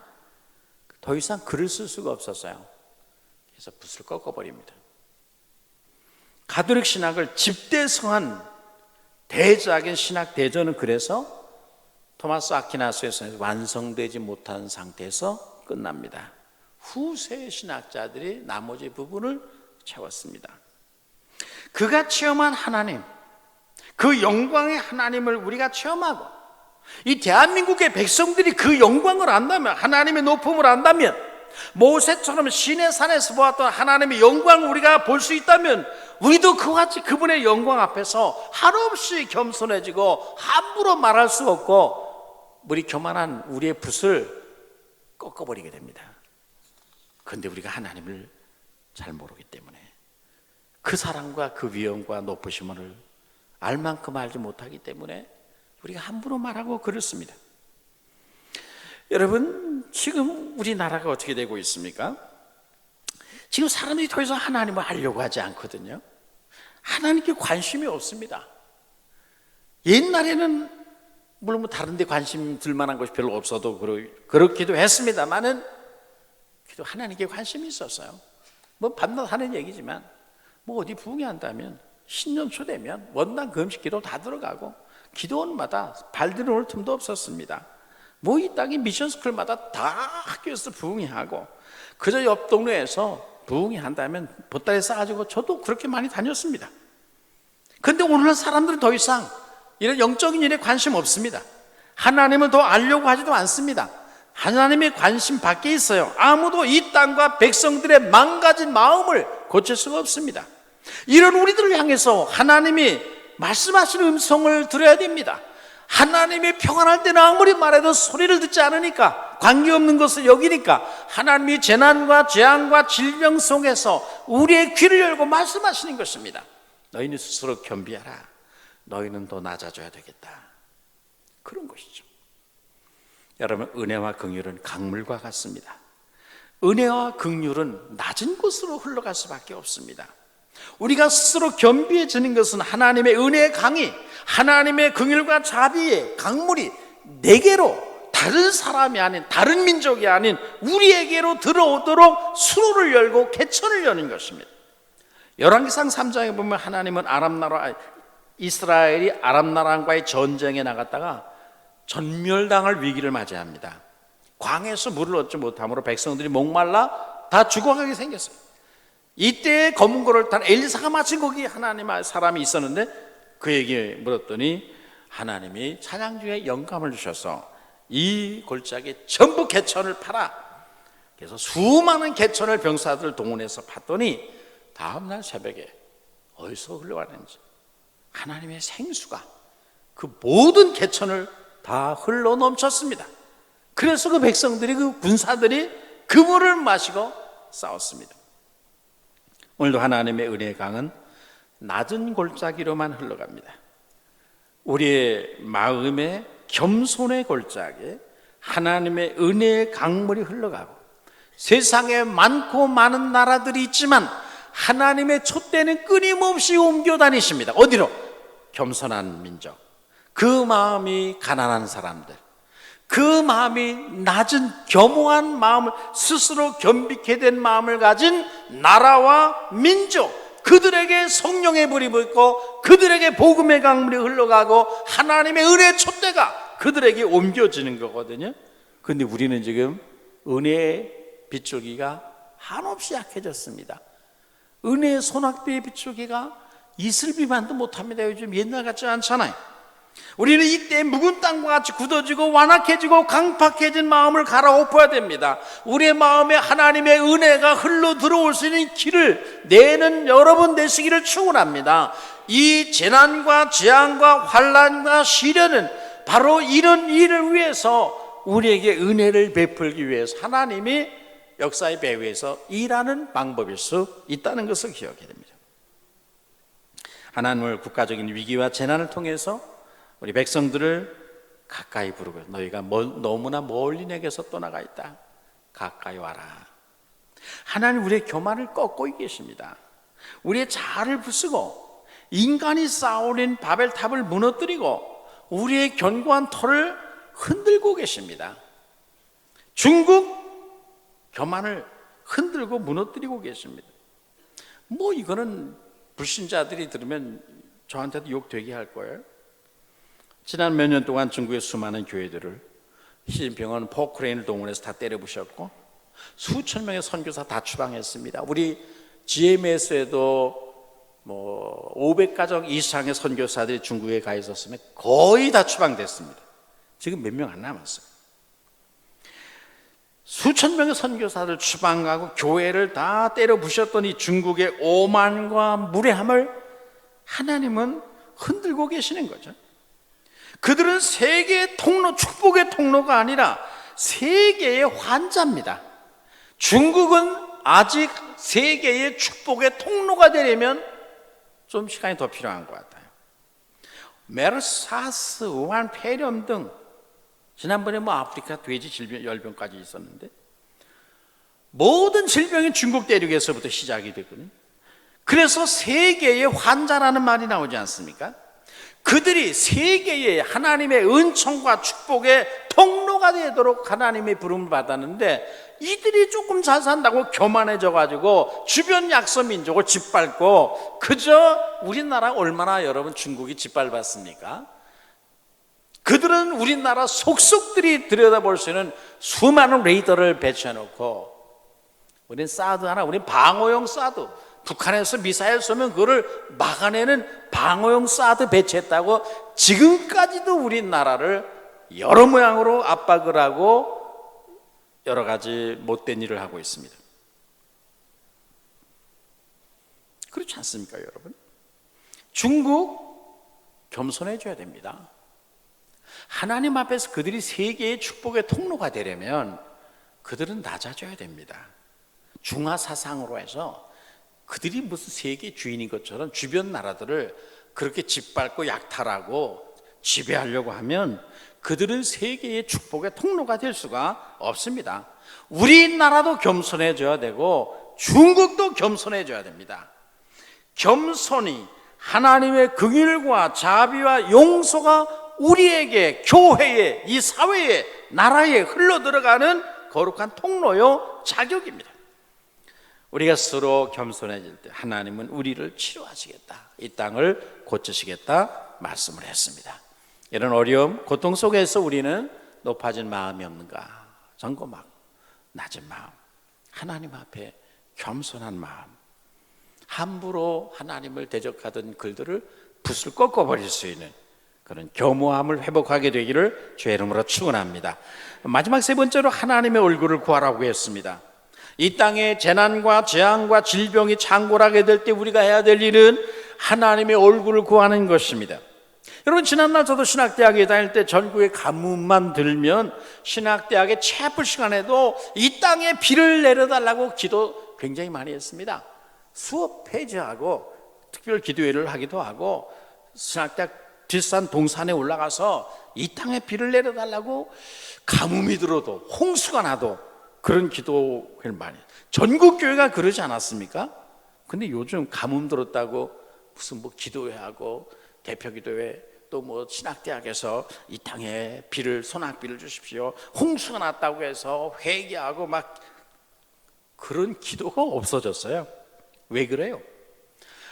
더 이상 글을 쓸 수가 없었어요. 그래서 붓을 꺾어버립니다. 가톨릭 신학을 집대성한 대작인 신학 대전은 그래서 토마스 아퀴나스에서 완성되지 못한 상태에서 끝납니다. 후세 신학자들이 나머지 부분을 채웠습니다. 그가 체험한 하나님, 그 영광의 하나님을 우리가 체험하고, 이 대한민국의 백성들이 그 영광을 안다면, 하나님의 높음을 안다면, 모세처럼 시내산에서 보았던 하나님의 영광을 우리가 볼 수 있다면, 우리도 그와 같이 그분의 영광 앞에서 한없이 겸손해지고 함부로 말할 수 없고, 우리 교만한 우리의 붓을 꺾어버리게 됩니다. 그런데 우리가 하나님을 잘 모르기 때문에 그 사랑과 그 위엄과 높으심을 알 만큼 알지 못하기 때문에 우리가 함부로 말하고 그렇습니다. 여러분, 지금 우리나라가 어떻게 되고 있습니까? 지금 사람들이 더 이상 하나님을 알려고 하지 않거든요. 하나님께 관심이 없습니다. 옛날에는 물론 다른 데 관심 들 만한 것이 별로 없어도 그렇기도 했습니다만은 그래도 하나님께 관심이 있었어요. 밤낮 하는 얘기지만 어디 부흥회한다면 신년초 되면 원당 금식 기도 다 들어가고 기도원마다 발 들어올 틈도 없었습니다. 이 땅의 미션스쿨마다 다 학교에서 부흥회하고, 그저 옆 동네에서 부흥회한다면 보따리 싸가지고 저도 그렇게 많이 다녔습니다. 그런데 오늘날 사람들은 더 이상 이런 영적인 일에 관심 없습니다. 하나님을 더 알려고 하지도 않습니다. 하나님의 관심 밖에 있어요. 아무도 이 땅과 백성들의 망가진 마음을 고칠 수가 없습니다. 이런 우리들을 향해서 하나님이 말씀하시는 음성을 들어야 됩니다. 하나님이 평안할 때는 아무리 말해도 소리를 듣지 않으니까, 관계없는 것을 여기니까 하나님이 재난과 재앙과 질병 속에서 우리의 귀를 열고 말씀하시는 것입니다. 너희는 스스로 겸비하라. 너희는 더 낮아져야 되겠다. 그런 것이죠. 여러분, 은혜와 긍휼은 강물과 같습니다. 은혜와 긍휼은 낮은 곳으로 흘러갈 수밖에 없습니다. 우리가 스스로 겸비해지는 것은 하나님의 은혜의 강이, 하나님의 긍휼과 자비의 강물이 내게로, 다른 사람이 아닌, 다른 민족이 아닌 우리에게로 들어오도록 수로를 열고 개천을 여는 것입니다. 열왕기상 3장에 보면 하나님은 이스라엘이 아람나라와의 전쟁에 나갔다가 전멸당할 위기를 맞이합니다. 광에서 물을 얻지 못함으로 백성들이 목말라 다 죽어가게 생겼어요. 이때 검은 고를 탄 엘리사가 마침 거기 하나님의 사람이 있었는데 그에게 물었더니 하나님이 찬양 중에 영감을 주셔서 이 골짜기에 전부 개천을 파라. 그래서 수많은 개천을 병사들 동원해서 팠더니 다음날 새벽에 어디서 흘러가는지 하나님의 생수가 그 모든 개천을 다 흘러 넘쳤습니다. 그래서 그 백성들이, 그 군사들이 그 물을 마시고 싸웠습니다. 오늘도 하나님의 은혜의 강은 낮은 골짜기로만 흘러갑니다. 우리의 마음의 겸손의 골짜기에 하나님의 은혜의 강물이 흘러가고, 세상에 많고 많은 나라들이 있지만 하나님의 촛대는 끊임없이 옮겨 다니십니다. 어디로? 겸손한 민족, 그 마음이 가난한 사람들, 그 마음이 낮은 겸허한 마음을, 스스로 겸비케 된 마음을 가진 나라와 민족, 그들에게 성령의 불이 붙고 그들에게 복음의 강물이 흘러가고 하나님의 은혜의 촛대가 그들에게 옮겨지는 거거든요. 그런데 우리는 지금 은혜의 빗줄기가 한없이 약해졌습니다. 은혜의 소낙비의 빗줄기가 이슬비만도 못합니다. 요즘 옛날 같지 않잖아요. 우리는 이때 묵은 땅과 같이 굳어지고 완악해지고 강팍해진 마음을 갈아엎어야 됩니다. 우리의 마음에 하나님의 은혜가 흘러 들어올 수 있는 길을 내는 여러분 되시기를 축원합니다. 이 재난과 재앙과 환난과 시련은 바로 이런 일을 위해서, 우리에게 은혜를 베풀기 위해서 하나님이 역사의 배후에서 일하는 방법일 수 있다는 것을 기억해야 됩니다. 하나님을 국가적인 위기와 재난을 통해서 우리 백성들을 가까이 부르고, 너희가 너무나 멀리 내게서 떠나가 있다, 가까이 와라. 하나님 우리의 교만을 꺾고 계십니다. 우리의 자아를 부수고 인간이 쌓아올린 바벨탑을 무너뜨리고 우리의 견고한 터를 흔들고 계십니다. 중국 교만을 흔들고 무너뜨리고 계십니다. 뭐 이거는 불신자들이 들으면 저한테도 욕 되게 할 거예요. 지난 몇 년 동안 중국의 수많은 교회들을 시진핑은 포크레인을 동원해서 다 때려부셨고 수천 명의 선교사 다 추방했습니다. 우리 GMS에도 뭐 500가정 이상의 선교사들이 중국에 가 있었으면 거의 다 추방됐습니다. 지금 몇 명 안 남았어요. 수천 명의 선교사들 추방하고 교회를 다 때려부셨던 이 중국의 오만과 무례함을 하나님은 흔들고 계시는 거죠. 그들은 세계의 통로, 축복의 통로가 아니라 세계의 환자입니다. 중국은 아직 세계의 축복의 통로가 되려면 좀 시간이 더 필요한 것 같아요. 메르스, 사스, 우한, 폐렴 등 지난번에 뭐 아프리카 돼지 질병, 열병까지 있었는데 모든 질병이 중국 대륙에서부터 시작이 됐거든요. 그래서 세계의 환자라는 말이 나오지 않습니까? 그들이 세계의 하나님의 은총과 축복의 통로가 되도록 하나님의 부름을 받았는데, 이들이 조금 잘 산다고 교만해져 가지고 주변 약소 민족을 짓밟고, 그저 우리나라 얼마나 여러분 중국이 짓밟았습니까? 그들은 우리나라 속속들이 들여다볼 수 있는 수많은 레이더를 배치해 놓고, 우린 사드 하나, 우린 방어용 사드, 북한에서 미사일 쏘면 그거를 막아내는 방어용 사드 배치했다고 지금까지도 우리나라를 여러 모양으로 압박을 하고 여러 가지 못된 일을 하고 있습니다. 그렇지 않습니까, 여러분? 중국 겸손해져야 됩니다. 하나님 앞에서 그들이 세계의 축복의 통로가 되려면 그들은 낮아져야 됩니다. 중화 사상으로 해서 그들이 무슨 세계 주인인 것처럼 주변 나라들을 그렇게 짓밟고 약탈하고 지배하려고 하면 그들은 세계의 축복의 통로가 될 수가 없습니다. 우리나라도 겸손해져야 되고 중국도 겸손해져야 됩니다. 겸손히 하나님의 긍휼과 자비와 용서가 우리에게, 교회에, 이 사회에, 나라에 흘러들어가는 거룩한 통로요 자격입니다. 우리가 스스로 겸손해질 때 하나님은 우리를 치료하시겠다, 이 땅을 고치시겠다 말씀을 했습니다. 이런 어려움, 고통 속에서 우리는 높아진 마음이 없는가 점검하고 낮은 마음, 하나님 앞에 겸손한 마음, 함부로 하나님을 대적하던 글들을 붓을 꺾어버릴 수 있는 그런 겸허함을 회복하게 되기를 주의 이름으로 축원합니다. 마지막 세 번째로 하나님의 얼굴을 구하라고 했습니다. 이 땅에 재난과 재앙과 질병이 창궐하게 될 때 우리가 해야 될 일은 하나님의 얼굴을 구하는 것입니다. 여러분, 지난날 저도 신학대학에 다닐 때 전국에 가뭄만 들면 신학대학의 채플 시간에도 이 땅에 비를 내려달라고 기도 굉장히 많이 했습니다. 수업 폐지하고 특별 기도회를 하기도 하고 신학대학 뒷산 동산에 올라가서 이 땅에 비를 내려달라고 가뭄이 들어도 홍수가 나도 그런 기도를 많이 해요. 전국 교회가 그러지 않았습니까? 근데 요즘 가뭄 들었다고 무슨 뭐 기도회하고 대표 기도회 또 뭐 신학대학에서 이 땅에 비를 소낙비를 주십시오, 홍수가 났다고 해서 회개하고 막 그런 기도가 없어졌어요. 왜 그래요?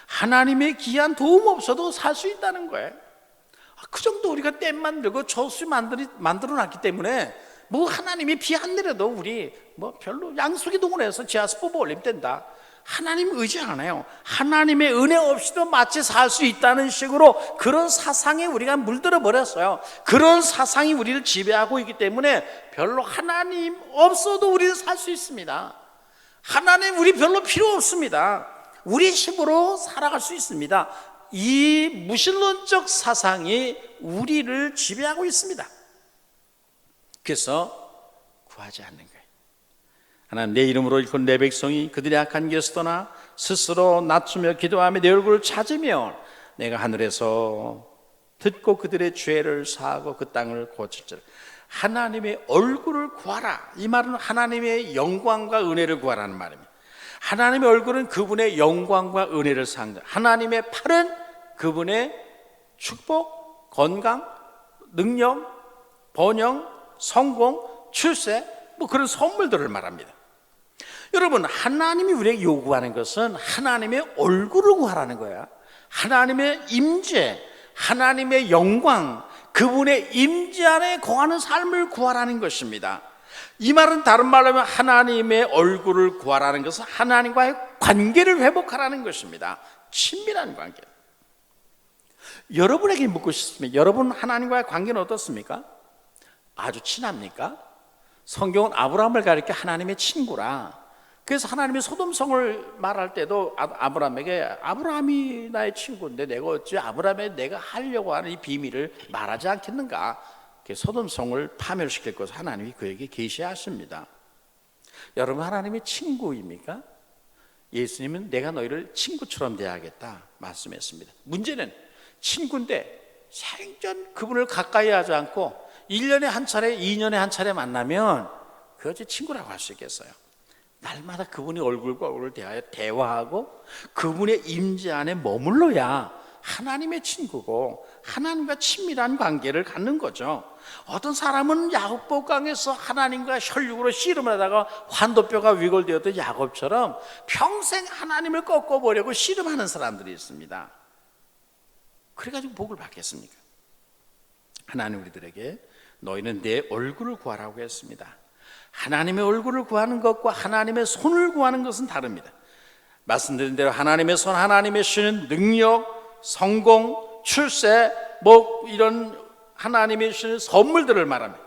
하나님의 귀한 도움 없어도 살 수 있다는 거예요. 그 정도 우리가 댐 만들고 저수 만들어 놨기 때문에 뭐 하나님이 비 안 내려도 우리 뭐 별로 양수기 동원해서 지하수 뽑아 올리면 된다. 하나님 의지 안 해요. 하나님의 은혜 없이도 마치 살 수 있다는 식으로 그런 사상에 우리가 물들어 버렸어요. 그런 사상이 우리를 지배하고 있기 때문에 별로 하나님 없어도 우리는 살 수 있습니다. 하나님 우리 별로 필요 없습니다. 우리 힘으로 살아갈 수 있습니다. 이 무신론적 사상이 우리를 지배하고 있습니다. 그래서 구하지 않는 거예요. 하나님, 내 이름으로 일컫는 내 백성이 그들의 악한 길에서 떠나 스스로 낮추며 기도하며 내 얼굴을 찾으면 내가 하늘에서 듣고 그들의 죄를 사하고 그 땅을 고칠지라. 하나님의 얼굴을 구하라. 이 말은 하나님의 영광과 은혜를 구하라는 말입니다. 하나님의 얼굴은 그분의 영광과 은혜를 상징, 하나님의 팔은 그분의 축복, 건강, 능력, 번영, 성공, 출세, 뭐 그런 선물들을 말합니다. 여러분, 하나님이 우리에게 요구하는 것은 하나님의 얼굴을 구하라는 거야. 하나님의 임재, 하나님의 영광, 그분의 임재 안에 거하는 삶을 구하라는 것입니다. 이 말은 다른 말로 하면 하나님의 얼굴을 구하라는 것은 하나님과의 관계를 회복하라는 것입니다. 친밀한 관계. 여러분에게 묻고 싶습니다. 여러분 하나님과의 관계는 어떻습니까? 아주 친합니까? 성경은 아브라함을 가리켜 하나님의 친구라. 그래서 하나님이 소돔성을 말할 때도 아브라함에게 아브라함이 나의 친구인데 내가 어찌 아브라함에 내가 하려고 하는 이 비밀을 말하지 않겠는가? 소돔성을 파멸시킬 것을 하나님이 그에게 계시하십니다. 여러분, 하나님의 친구입니까? 예수님은 내가 너희를 친구처럼 대하겠다 말씀했습니다. 문제는 친구인데 생전 그분을 가까이 하지 않고 1년에 한 차례, 2년에 한 차례 만나면 그것이 친구라고 할 수 있겠어요? 날마다 그분의 얼굴과 얼굴을 대하여 대화하고 그분의 임재 안에 머물러야 하나님의 친구고 하나님과 친밀한 관계를 갖는 거죠. 어떤 사람은 야곱강에서 하나님과 혈육으로 씨름을 하다가 환도뼈가 위골되었던 야곱처럼 평생 하나님을 꺾어보려고 씨름하는 사람들이 있습니다. 그래가지고 복을 받겠습니까? 하나님 우리들에게 너희는 내 얼굴을 구하라고 했습니다. 하나님의 얼굴을 구하는 것과 하나님의 손을 구하는 것은 다릅니다. 말씀드린 대로 하나님의 손, 하나님의 주시는 능력, 성공, 출세, 뭐 이런 하나님의 주시는 선물들을 말합니다.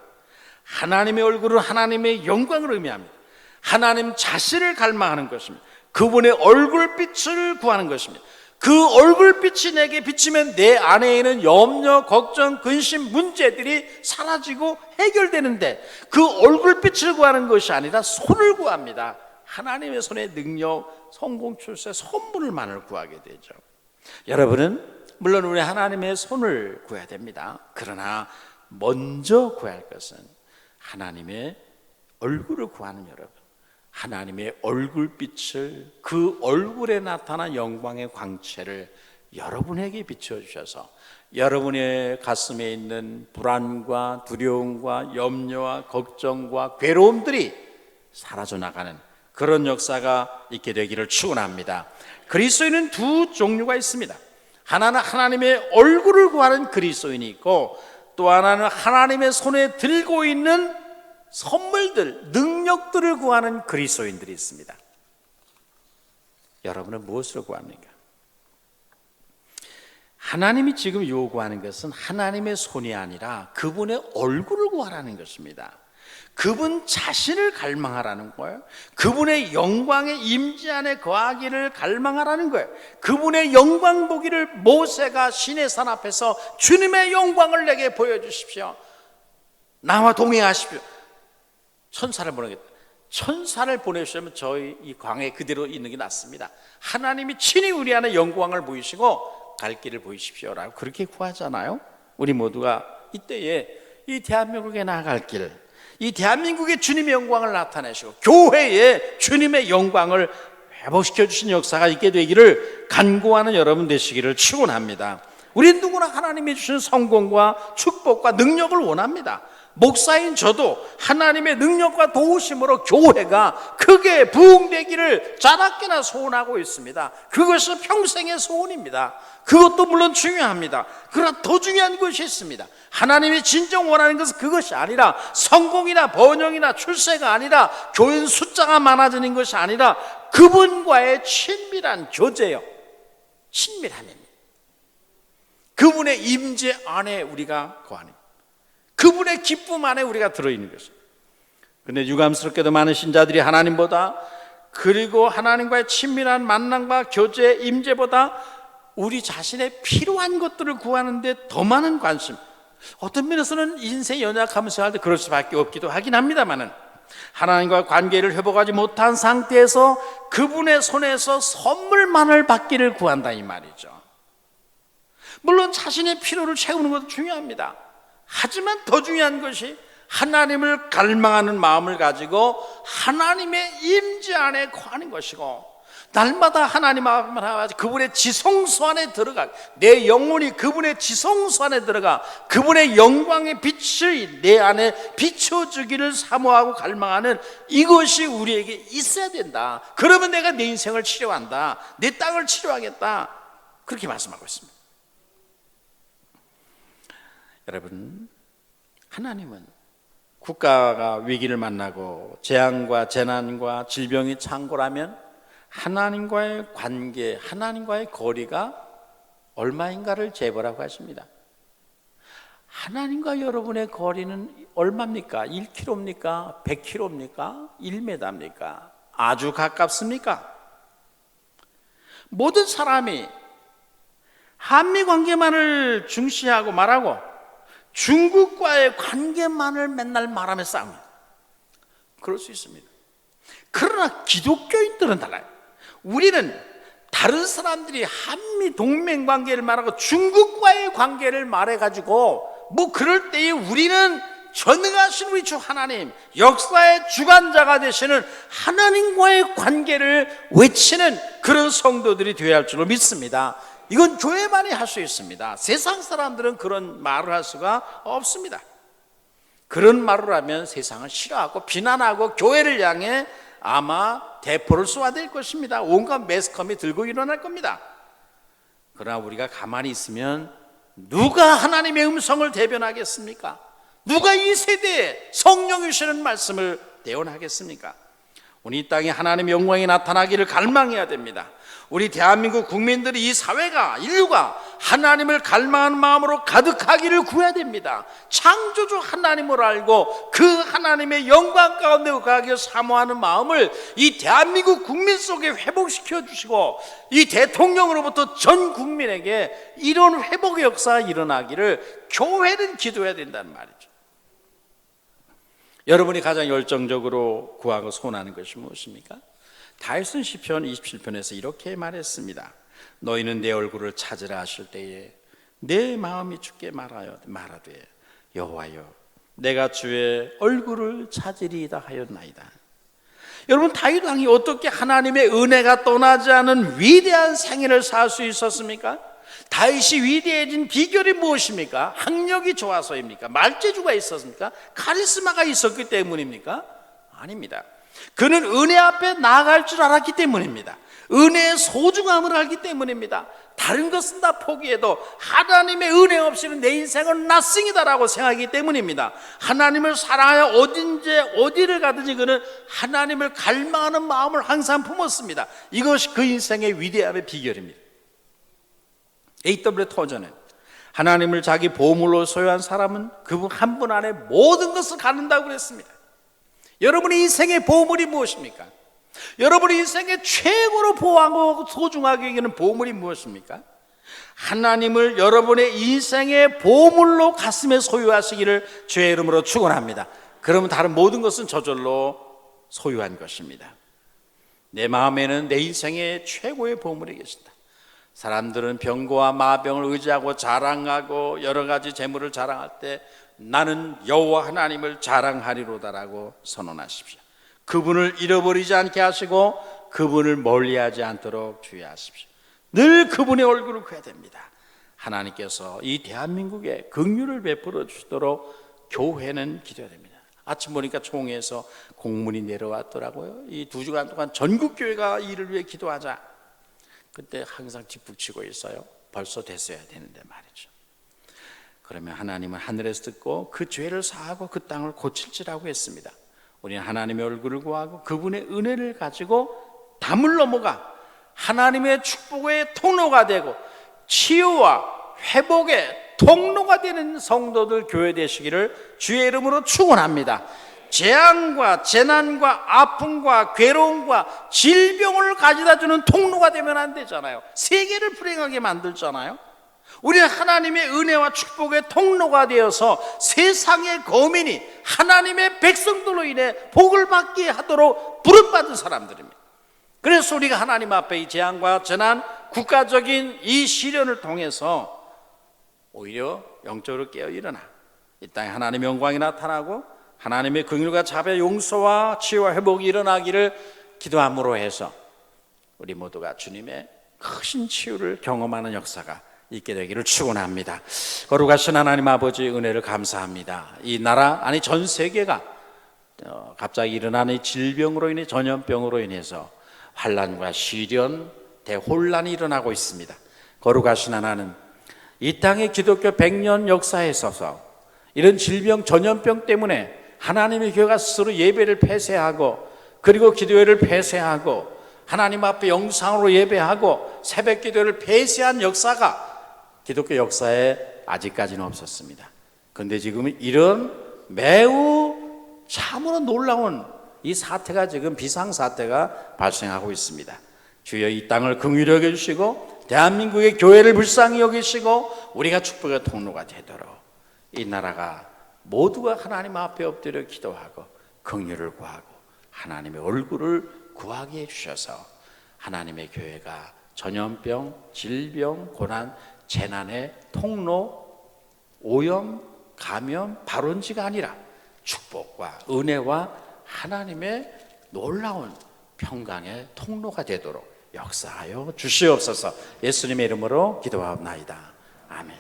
하나님의 얼굴은 하나님의 영광을 의미합니다. 하나님 자신을 갈망하는 것입니다. 그분의 얼굴빛을 구하는 것입니다. 그 얼굴빛이 내게 비치면 내 안에 있는 염려, 걱정, 근심, 문제들이 사라지고 해결되는데 그 얼굴빛을 구하는 것이 아니라 손을 구합니다. 하나님의 손의 능력, 성공, 출세, 선물만을 구하게 되죠. 여러분은 물론 우리 하나님의 손을 구해야 됩니다. 그러나 먼저 구해야 할 것은 하나님의 얼굴을 구하는 여러분, 하나님의 얼굴빛을, 그 얼굴에 나타난 영광의 광채를 여러분에게 비춰주셔서 여러분의 가슴에 있는 불안과 두려움과 염려와 걱정과 괴로움들이 사라져 나가는 그런 역사가 있게 되기를 축원합니다. 그리스도인은 두 종류가 있습니다. 하나는 하나님의 얼굴을 구하는 그리스도인이 있고 또 하나는 하나님의 손에 들고 있는 선물들, 능력들을 구하는 그리스도인들이 있습니다. 여러분은 무엇을 구합니까? 하나님이 지금 요구하는 것은 하나님의 손이 아니라 그분의 얼굴을 구하라는 것입니다. 그분 자신을 갈망하라는 거예요. 그분의 영광의 임재 안에 거하기를 갈망하라는 거예요. 그분의 영광 보기를 모세가 시내산 앞에서 주님의 영광을 내게 보여주십시오. 나와 동행하십시오. 천사를 보내겠다. 천사를 보내주시면 저희 이 광야에 그대로 있는 게 낫습니다. 하나님이 친히 우리 안에 영광을 보이시고 갈 길을 보이십시오라고 그렇게 구하잖아요. 우리 모두가 이때에 이 대한민국에 나아갈 길, 이 대한민국의 주님의 영광을 나타내시고 교회에 주님의 영광을 회복시켜 주신 역사가 있게 되기를 간구하는 여러분 되시기를 축원합니다. 우리 누구나 하나님이 주신 성공과 축복과 능력을 원합니다. 목사인 저도 하나님의 능력과 도우심으로 교회가 크게 부흥되기를 자나깨나 소원하고 있습니다. 그것은 평생의 소원입니다. 그것도 물론 중요합니다. 그러나 더 중요한 것이 있습니다. 하나님이 진정 원하는 것은 그것이 아니라 성공이나 번영이나 출세가 아니라 교인 숫자가 많아지는 것이 아니라 그분과의 친밀한 교제요, 친밀함입니다. 그분의 임재 안에 우리가 거하는, 그분의 기쁨 안에 우리가 들어있는 것입니다. 그런데 유감스럽게도 많은 신자들이 하나님보다, 그리고 하나님과의 친밀한 만남과 교제, 임재보다 우리 자신의 필요한 것들을 구하는데 더 많은 관심, 어떤 면에서는 인생 연약하면서 할 때 그럴 수밖에 없기도 하긴 합니다만은, 하나님과 관계를 회복하지 못한 상태에서 그분의 손에서 선물만을 받기를 구한다 이 말이죠. 물론 자신의 필요를 채우는 것도 중요합니다. 하지만 더 중요한 것이 하나님을 갈망하는 마음을 가지고 하나님의 임재 안에 거하는 것이고, 날마다 하나님 앞에 나와서 그분의 지성소 안에 들어가, 내 영혼이 그분의 지성소 안에 들어가 그분의 영광의 빛을 내 안에 비춰주기를 사모하고 갈망하는 이것이 우리에게 있어야 된다. 그러면 내가 내 인생을 치료한다, 내 땅을 치료하겠다, 그렇게 말씀하고 있습니다. 여러분, 하나님은 국가가 위기를 만나고 재앙과 재난과 질병이 창궐하면 하나님과의 관계, 하나님과의 거리가 얼마인가를 재보라고 하십니다. 하나님과 여러분의 거리는 얼마입니까? 1km입니까? 100km입니까? 1m입니까? 아주 가깝습니까? 모든 사람이 한미 관계만을 중시하고 말하고 중국과의 관계만을 맨날 말하며 싸웁니다. 그럴 수 있습니다. 그러나 기독교인들은 달라요. 우리는 다른 사람들이 한미 동맹 관계를 말하고 중국과의 관계를 말해가지고 뭐 그럴 때에 우리는 전능하신 우리 주 하나님, 역사의 주관자가 되시는 하나님과의 관계를 외치는 그런 성도들이 되어야 할 줄로 믿습니다. 이건 교회만이 할 수 있습니다. 세상 사람들은 그런 말을 할 수가 없습니다. 그런 말을 하면 세상을 싫어하고 비난하고 교회를 향해 아마 대포를 쏘아댈 것입니다. 온갖 매스컴이 들고 일어날 겁니다. 그러나 우리가 가만히 있으면 누가 하나님의 음성을 대변하겠습니까? 누가 이 세대에 성령이 주시는 말씀을 대언하겠습니까? 우리 이 땅에 하나님의 영광이 나타나기를 갈망해야 됩니다. 우리 대한민국 국민들이, 이 사회가, 인류가 하나님을 갈망하는 마음으로 가득하기를 구해야 됩니다. 창조주 하나님을 알고 그 하나님의 영광 가운데 가기를 사모하는 마음을 이 대한민국 국민 속에 회복시켜 주시고, 이 대통령으로부터 전 국민에게 이런 회복의 역사가 일어나기를 교회는 기도해야 된다는 말이죠. 여러분이 가장 열정적으로 구하고 소원하는 것이 무엇입니까? 다윗은 시편 27편에서 이렇게 말했습니다. 너희는 내 얼굴을 찾으라 하실 때에 내 마음이 주께 말하되 여호와여 내가 주의 얼굴을 찾으리이다 하였나이다. 여러분, 다윗 왕이 어떻게 하나님의 은혜가 떠나지 않은 위대한 생애를 살 수 있었습니까? 다윗이 위대해진 비결이 무엇입니까? 학력이 좋아서입니까? 말재주가 있었습니까? 카리스마가 있었기 때문입니까? 아닙니다. 그는 은혜 앞에 나아갈 줄 알았기 때문입니다. 은혜의 소중함을 알기 때문입니다. 다른 것은 다 포기해도 하나님의 은혜 없이는 내 인생은 nothing이다라고 생각하기 때문입니다. 하나님을 사랑하여 어디를 가든지 그는 하나님을 갈망하는 마음을 항상 품었습니다. 이것이 그 인생의 위대함의 비결입니다. A.W. 토저는 하나님을 자기 보물로 소유한 사람은 그분 한 분 안에 모든 것을 갖는다고 그랬습니다. 여러분의 인생의 보물이 무엇입니까? 여러분의 인생의 최고로 보호하고 소중하게 여기는 보물이 무엇입니까? 하나님을 여러분의 인생의 보물로 가슴에 소유하시기를 주의 이름으로 축원합니다. 그러면 다른 모든 것은 저절로 소유한 것입니다. 내 마음에는 내 인생의 최고의 보물이 계신다. 사람들은 병고와 마병을 의지하고 자랑하고 여러 가지 재물을 자랑할 때 나는 여호와 하나님을 자랑하리로다라고 선언하십시오. 그분을 잃어버리지 않게 하시고 그분을 멀리하지 않도록 주의하십시오. 늘 그분의 얼굴을 구해야 됩니다. 하나님께서 이 대한민국에 긍휼을 베풀어 주시도록 교회는 기도해야 됩니다. 아침 보니까 총회에서 공문이 내려왔더라고요. 이 2주간 동안 전국교회가 이를 위해 기도하자. 그때 항상 뒷북치고 있어요. 벌써 됐어야 되는데 말이죠. 그러면 하나님은 하늘에서 듣고 그 죄를 사하고 그 땅을 고칠지라고 했습니다. 우리는 하나님의 얼굴을 구하고 그분의 은혜를 가지고 담을 넘어가 하나님의 축복의 통로가 되고 치유와 회복의 통로가 되는 성도들 교회 되시기를 주의 이름으로 축원합니다. 재앙과 재난과 아픔과 괴로움과 질병을 가져다주는 통로가 되면 안 되잖아요. 세계를 불행하게 만들잖아요. 우리는 하나님의 은혜와 축복의 통로가 되어서 세상의 거민이 하나님의 백성들로 인해 복을 받게 하도록 부름받은 사람들입니다. 그래서 우리가 하나님 앞에 이 재앙과 재난, 국가적인 이 시련을 통해서 오히려 영적으로 깨어 일어나 이 땅에 하나님의 영광이 나타나고 하나님의 긍휼과 자비와 용서와 치유와 회복이 일어나기를 기도함으로 해서 우리 모두가 주님의 크신 치유를 경험하는 역사가 있게 되기를 축원합니다. 거룩하신 하나님 아버지 은혜를 감사합니다. 이 나라 아니 전 세계가 갑자기 일어나는 이 질병으로 인해 전염병으로 인해서 환난과 시련, 대혼란이 일어나고 있습니다. 거룩하신 하나님, 이 땅의 기독교 100년 역사에 있어서 이런 질병, 전염병 때문에 하나님의 교회가 스스로 예배를 폐쇄하고 그리고 기도회를 폐쇄하고 하나님 앞에 영상으로 예배하고 새벽 기도를 폐쇄한 역사가 기독교 역사에 아직까지는 없었습니다. 그런데 지금 이런 매우 참으로 놀라운 이 사태가 지금 비상사태가 발생하고 있습니다. 주여 이 땅을 긍휼히 여겨주시고 대한민국의 교회를 불쌍히 여기시고 우리가 축복의 통로가 되도록 이 나라가 모두가 하나님 앞에 엎드려 기도하고 긍휼을 구하고 하나님의 얼굴을 구하게 해주셔서 하나님의 교회가 전염병, 질병, 고난, 재난의 통로, 오염, 감염, 발원지가 아니라 축복과 은혜와 하나님의 놀라운 평강의 통로가 되도록 역사하여 주시옵소서. 예수님의 이름으로 기도하옵나이다. 아멘.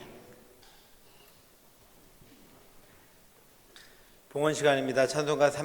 봉헌 시간입니다. 찬송가